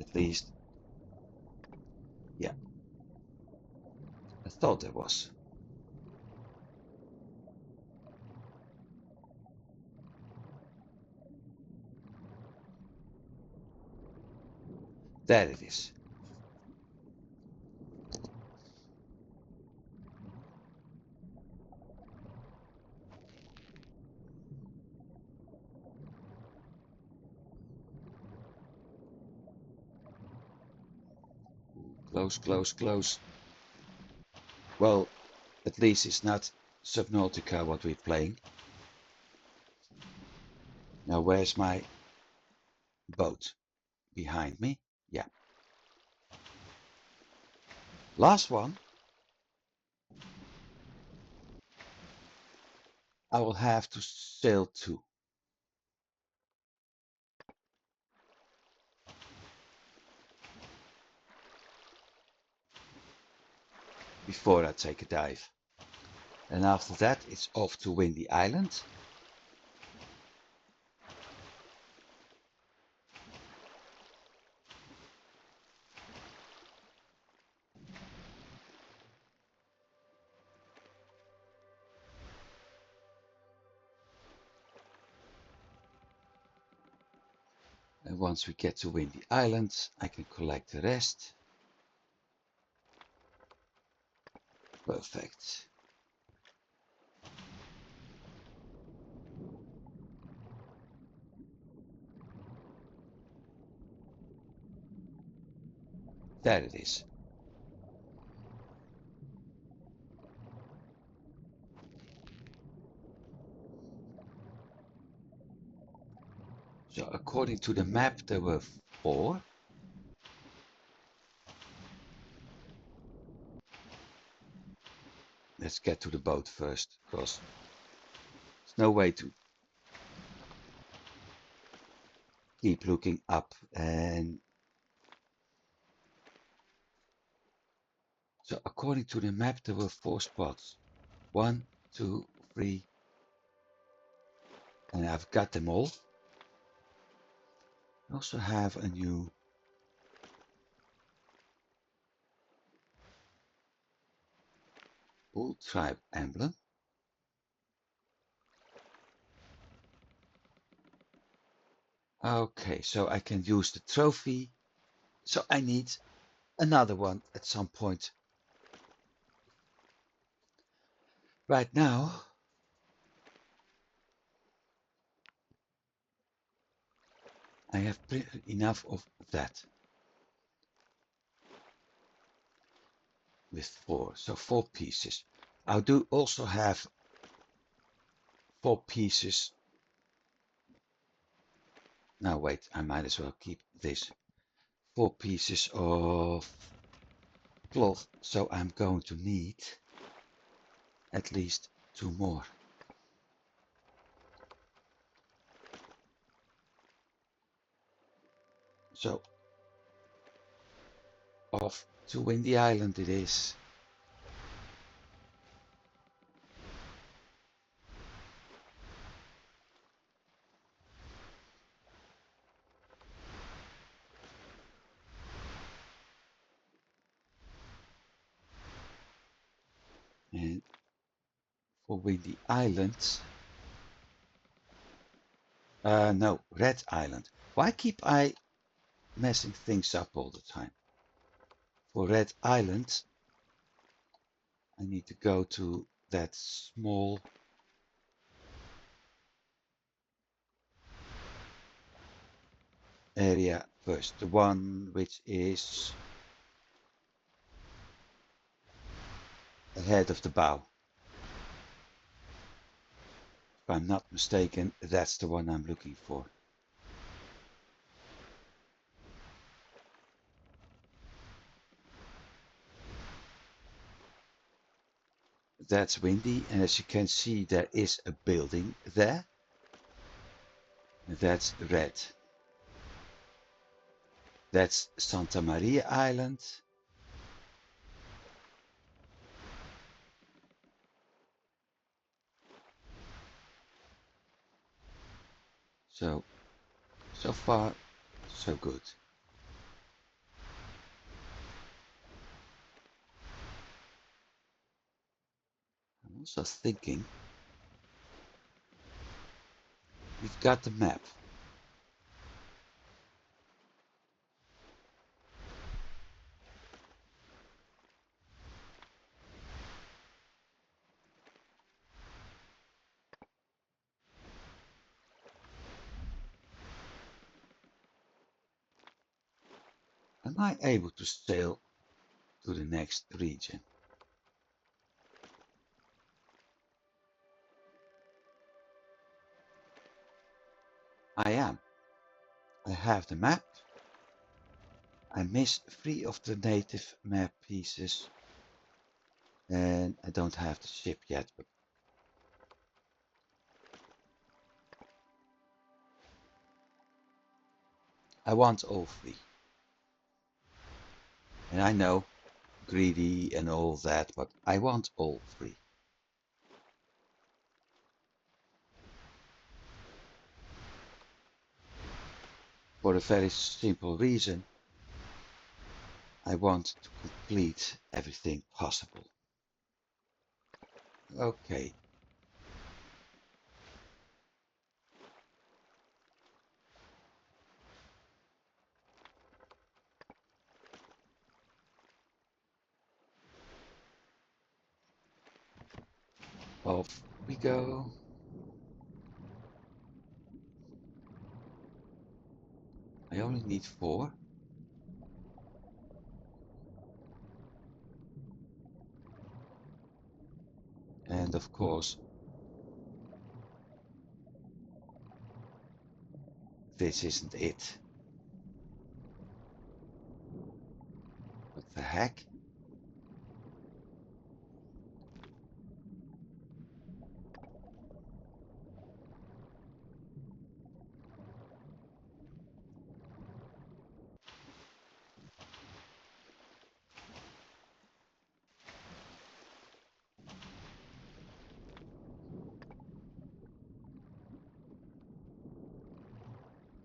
At least, yeah, I thought there was. There it is. Close, close, close. Well, at least it's not Subnautica what we're playing. Now where's my boat? Behind me? Yeah. Last one. I will have to sail to. Before I take a dive. And after that it's off to Windy Island. And once we get to Windy Island, I can collect the rest. Perfect. There it is. So according to the map there were 4. Let's get to the boat first, because there's no way to keep looking up. And so according to the map there were 4 spots. 1, 2, 3, and I've got them all. I also have a new Bull Tribe emblem. Okay, so I can use the trophy. So I need another one at some point. Right now, I have enough of that. With 4, so 4 pieces. I do also have 4 pieces. Now wait, I might as well keep this. 4 pieces of cloth, so I'm going to need at least 2 more. So off to Windy Island it is. And for Windy Island, no, Red Island. Why keep I messing things up all the time? For Red Island, I need to go to that small area first, the one which is ahead of the bow. If I'm not mistaken, that's the one I'm looking for. That's windy, and as you can see, there is a building there. That's red. That's Santa Maria Island. So far, so good. I'm also thinking, we've got the map. Am I able to sail to the next region? I am. I have the map. I miss 3 of the native map pieces. And I don't have the ship yet, but I want all 3. And I know, greedy and all that, but I want all 3. For a very simple reason. I want to complete everything possible. Okay. Off we go. I only need 4. And of course, this isn't it. What the heck?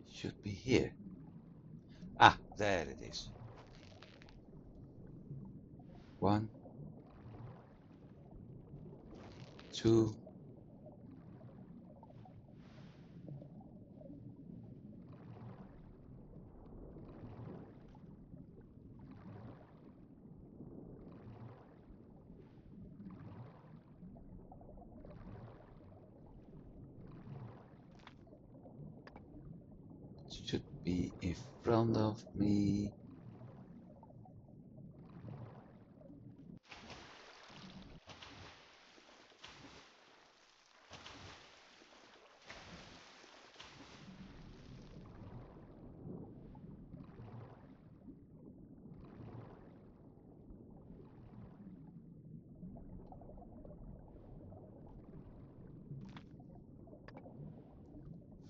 It should be here. Ah, there it is. 1, 2, should be in front of me.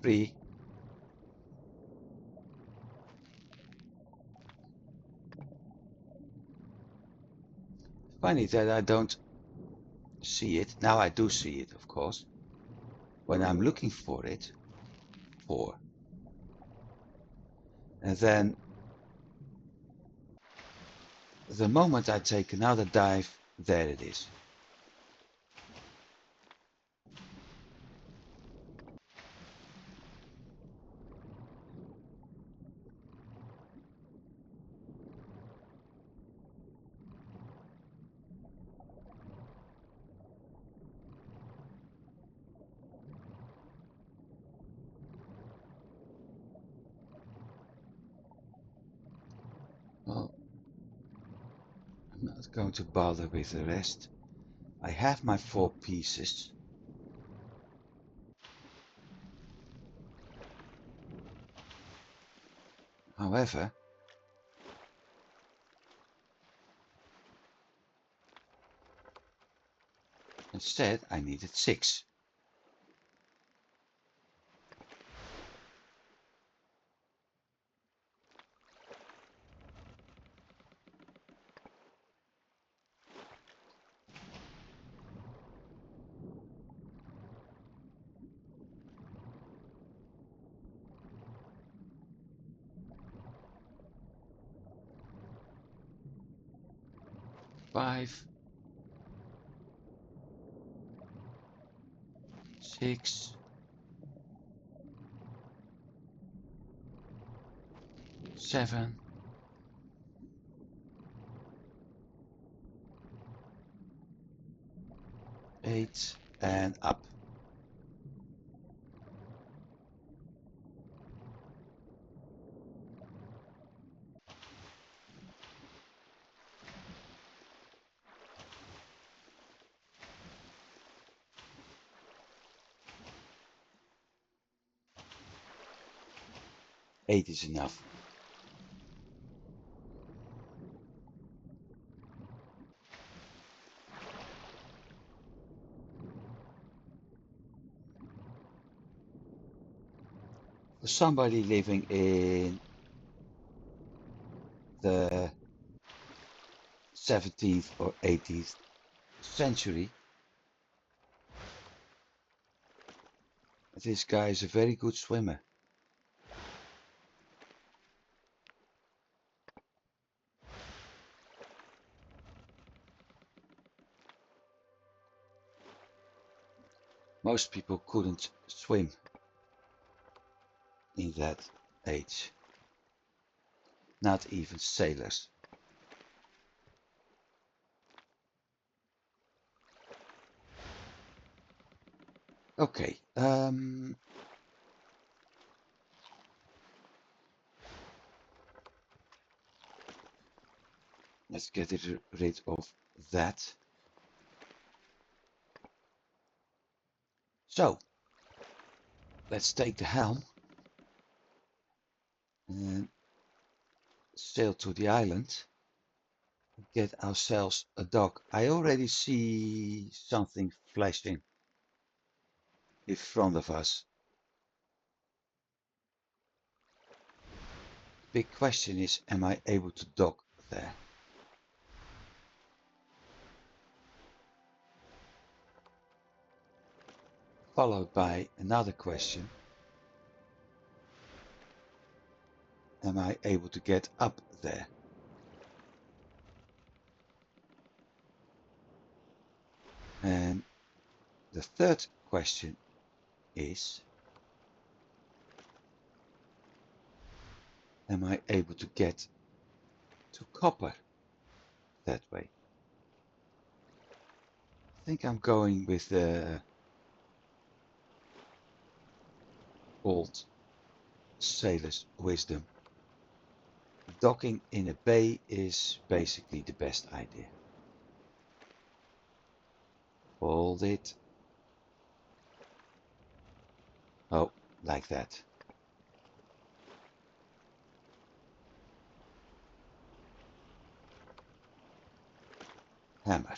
Three, Funny that I don't see it. Now I do see it, of course. When I'm looking for it, 4. And then the moment I take another dive, there it is. Well, I'm not going to bother with the rest. I have my 4 pieces. However, instead I needed 6. Five, 6, 7, 8, and up. Eight is enough. For somebody living in the 17th or 18th century, this guy is a very good swimmer. Most people couldn't swim in that age. Not even sailors. Okay, let's get rid of that. So, let's take the helm and sail to the island. Get ourselves a dock. I already see something flashing in front of us. Big question is, am I able to dock there? Followed by another question, am I able to get up there? And the third question is, am I able to get to copper that way? I think I'm going with the old sailor's wisdom. Docking in a bay is basically the best idea. Hold it. Oh, like that. Hammer.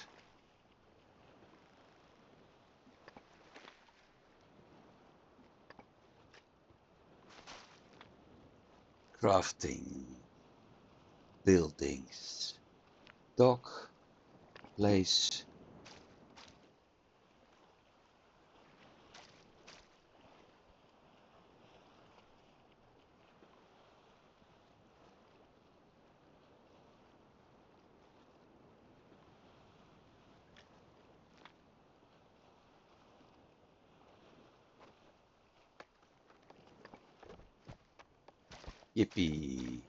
Crafting. Buildings. Dock. place. Yippee!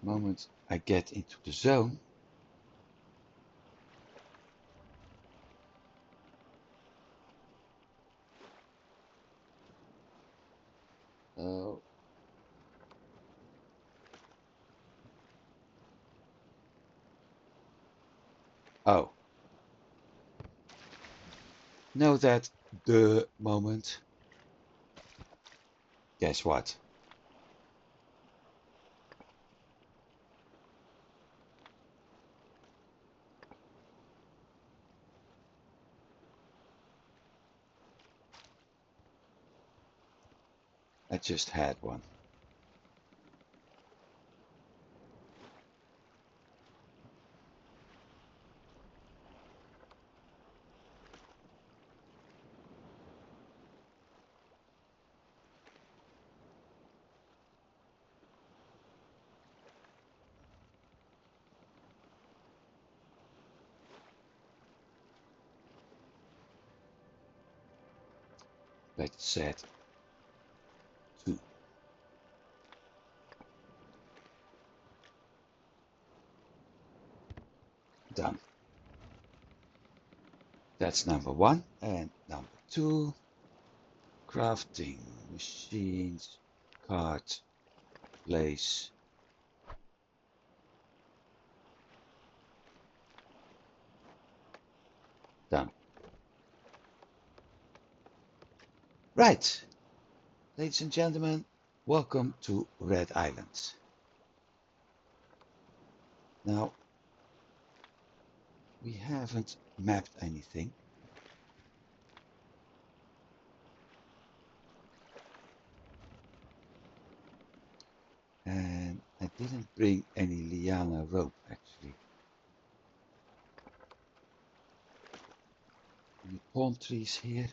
Moment I get into the zone. Oh. Oh. Know that the moment. Guess what? I just had one. Better said 2. Done. That's number 1. And number 2. Crafting machines. Cart. Place. Done. Right. Ladies and gentlemen, welcome to Red Island. Now, we haven't mapped anything. And I didn't bring any liana rope actually. Any palm trees here?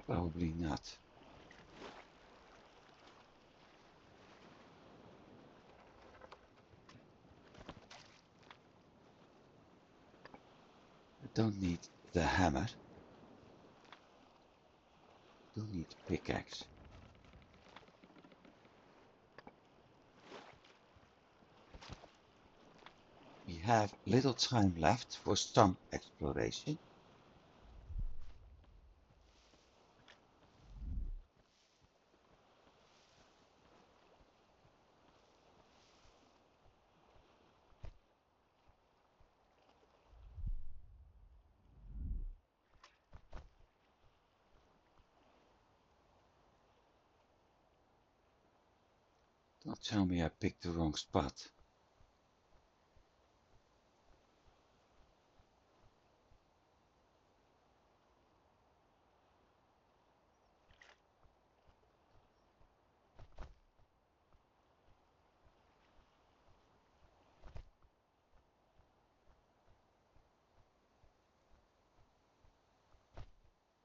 Probably not. I don't need the hammer. I do need a pickaxe. We have little time left for some exploration. Don't tell me I picked the wrong spot.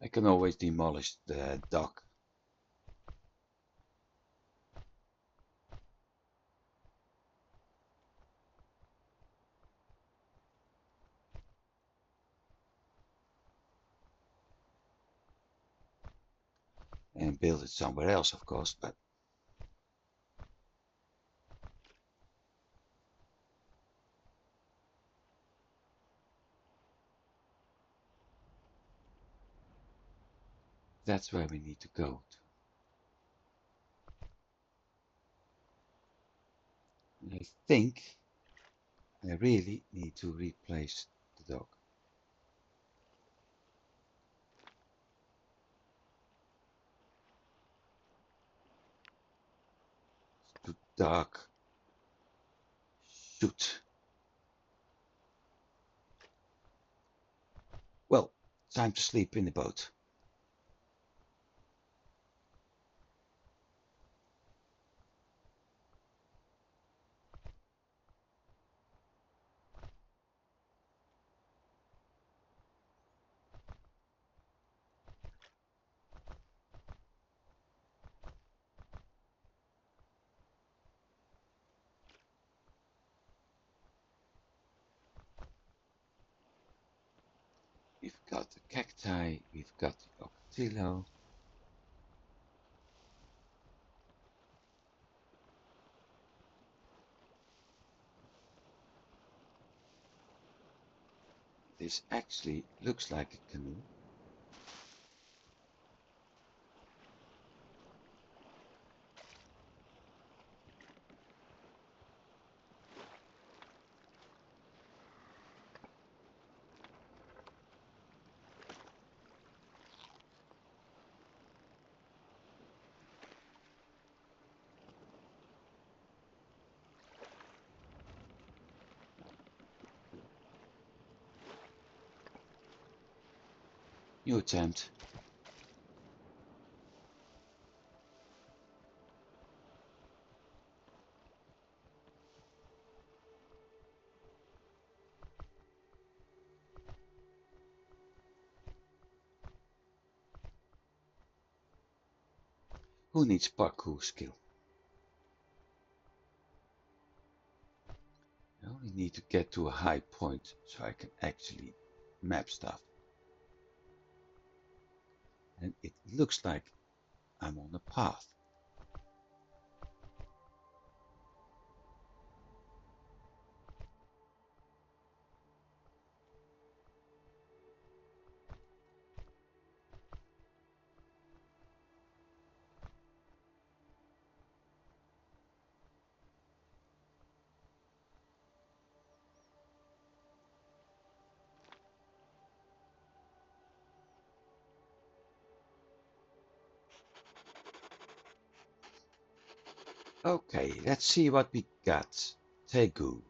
I can always demolish the dock. And build it somewhere else, of course, but that's where we need to go to. And I think I really need to replace the dock. dark. Shoot. Well, time to sleep in the boat. We've got the cacti, we've got the ocotillo. This actually looks like a canoe. New attempt. Who needs parkour skill? I only need to get to a high point so I can actually map stuff. And it looks like I'm on a path. Okay, let's see what we got. Tegu.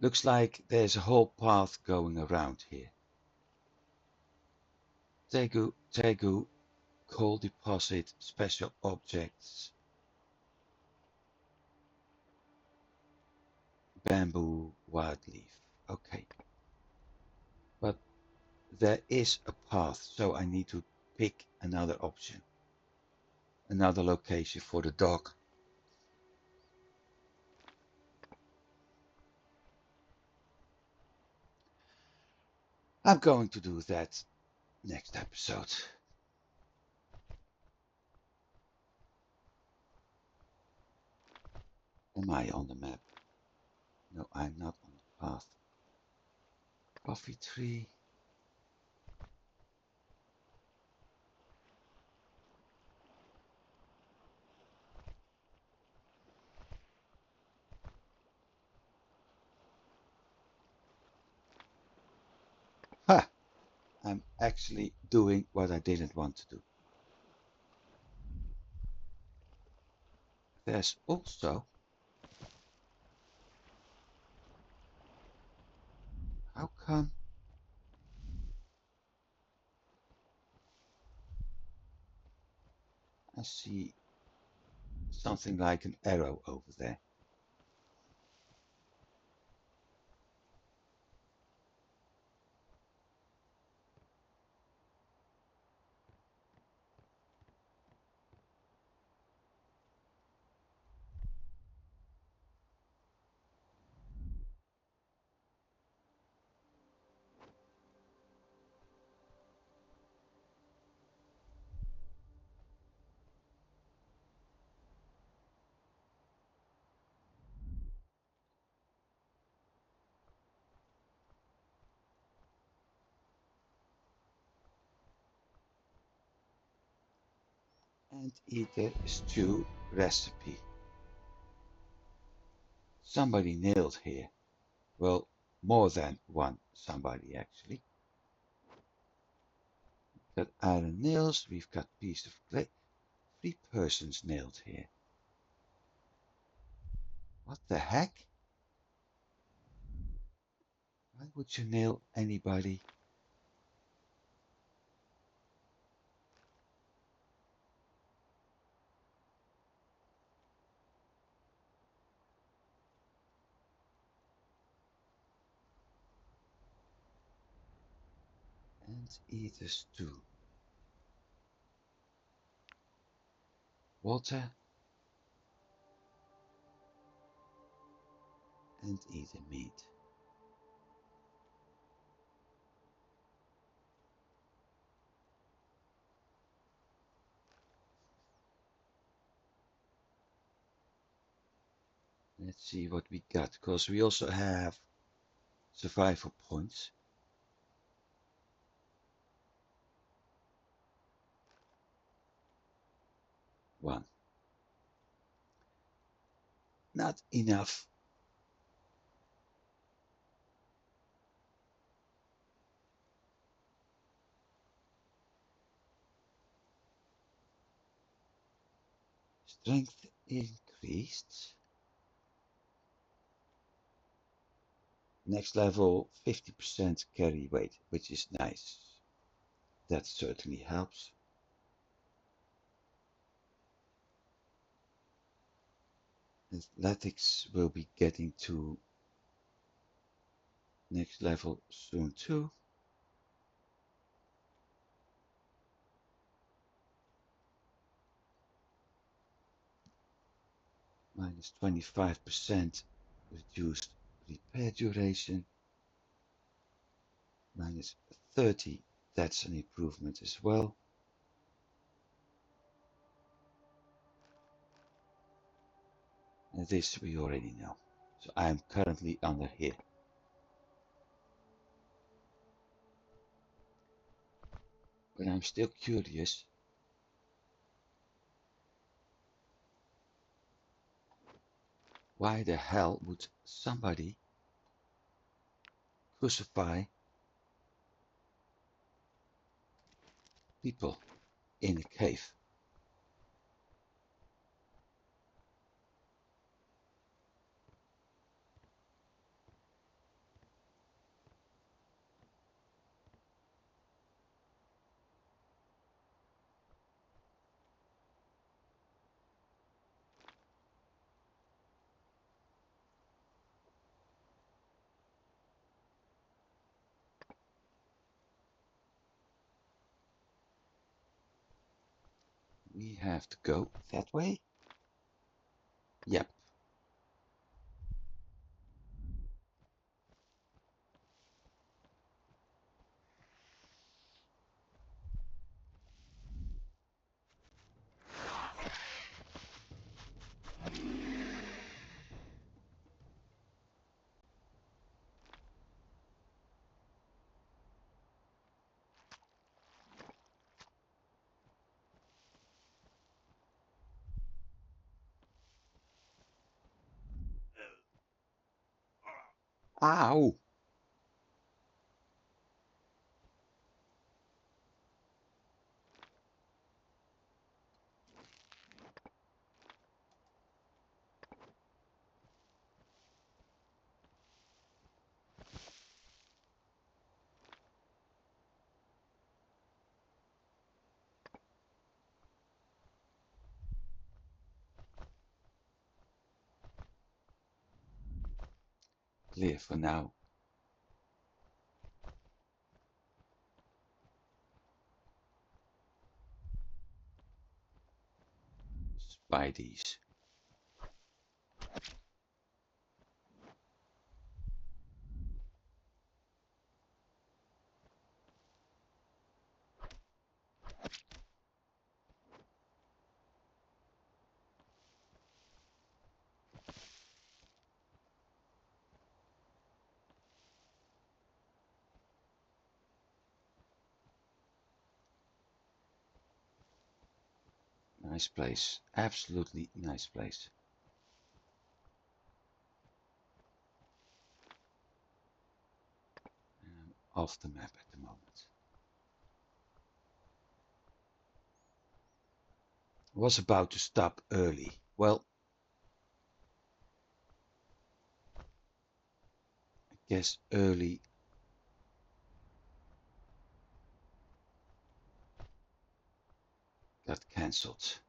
Looks like there's a whole path going around here. Tegu, coal deposit, special objects, bamboo, wildleaf. Okay, but there is a path, so I need to pick another option, another location for the dog. I'm going to do that next episode. Am I on the map? No, I'm not on the path. Coffee tree. Ha! I'm actually doing what I didn't want to do. There's also, how come I see something like an arrow over there? And eat a stew recipe. Somebody nailed here. Well, more than one somebody actually. We've got iron nails, we've got piece of clay. 3 persons nailed here. What the heck? Why would you nail anybody? Anteaters too. Water and eater meat. Let's see what we got, because we also have survival points. 1. Not enough. Strength increased. Next level 50% carry weight, which is nice. That certainly helps. Athletics will be getting to next level soon too. Minus 25% reduced repair duration. Minus 30, that's an improvement as well. And this we already know. So I'm currently under here. But I'm still curious. Why the hell would somebody crucify people in a cave? We have to go that way? Yep. Ow! Clear for now. Spideys. Nice place. Absolutely nice place. And I'm off the map at the moment. Was about to stop early. Well, guess early got cancelled.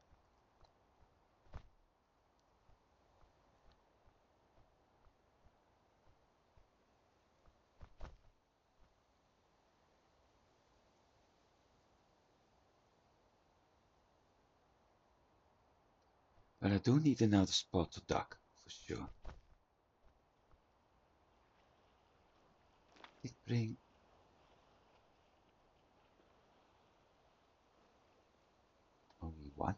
But I do need another spot to dock, for sure. It bring only one.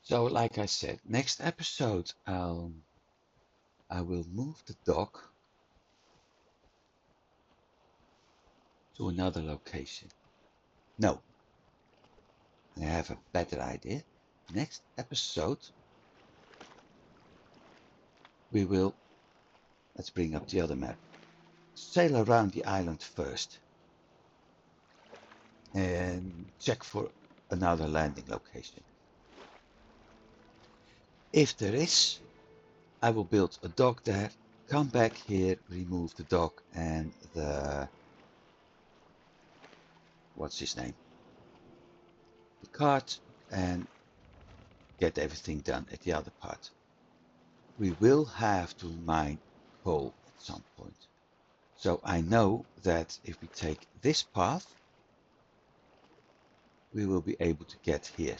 So like I said, next episode I will move the dock to another location. No, I have a better idea. Next episode we will, let's bring up the other map, sail around the island first and check for another landing location. If there is, I will build a dock there, come back here, remove the dock and the, what's his name, the cart, and get everything done at the other part. We will have to mine coal at some point. So I know that if we take this path, we will be able to get here.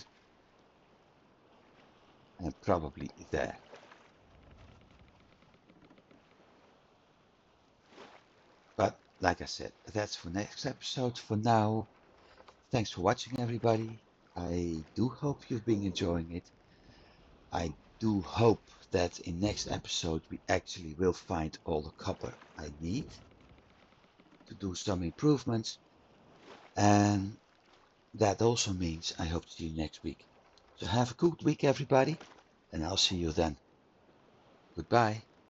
And probably there. But like I said, that's for next episode. For now, thanks for watching everybody. I do hope you've been enjoying it. I do hope that in next episode we actually will find all the copper I need to do some improvements. And that also means I hope to see you next week. So have a good week everybody, and I'll see you then. Goodbye.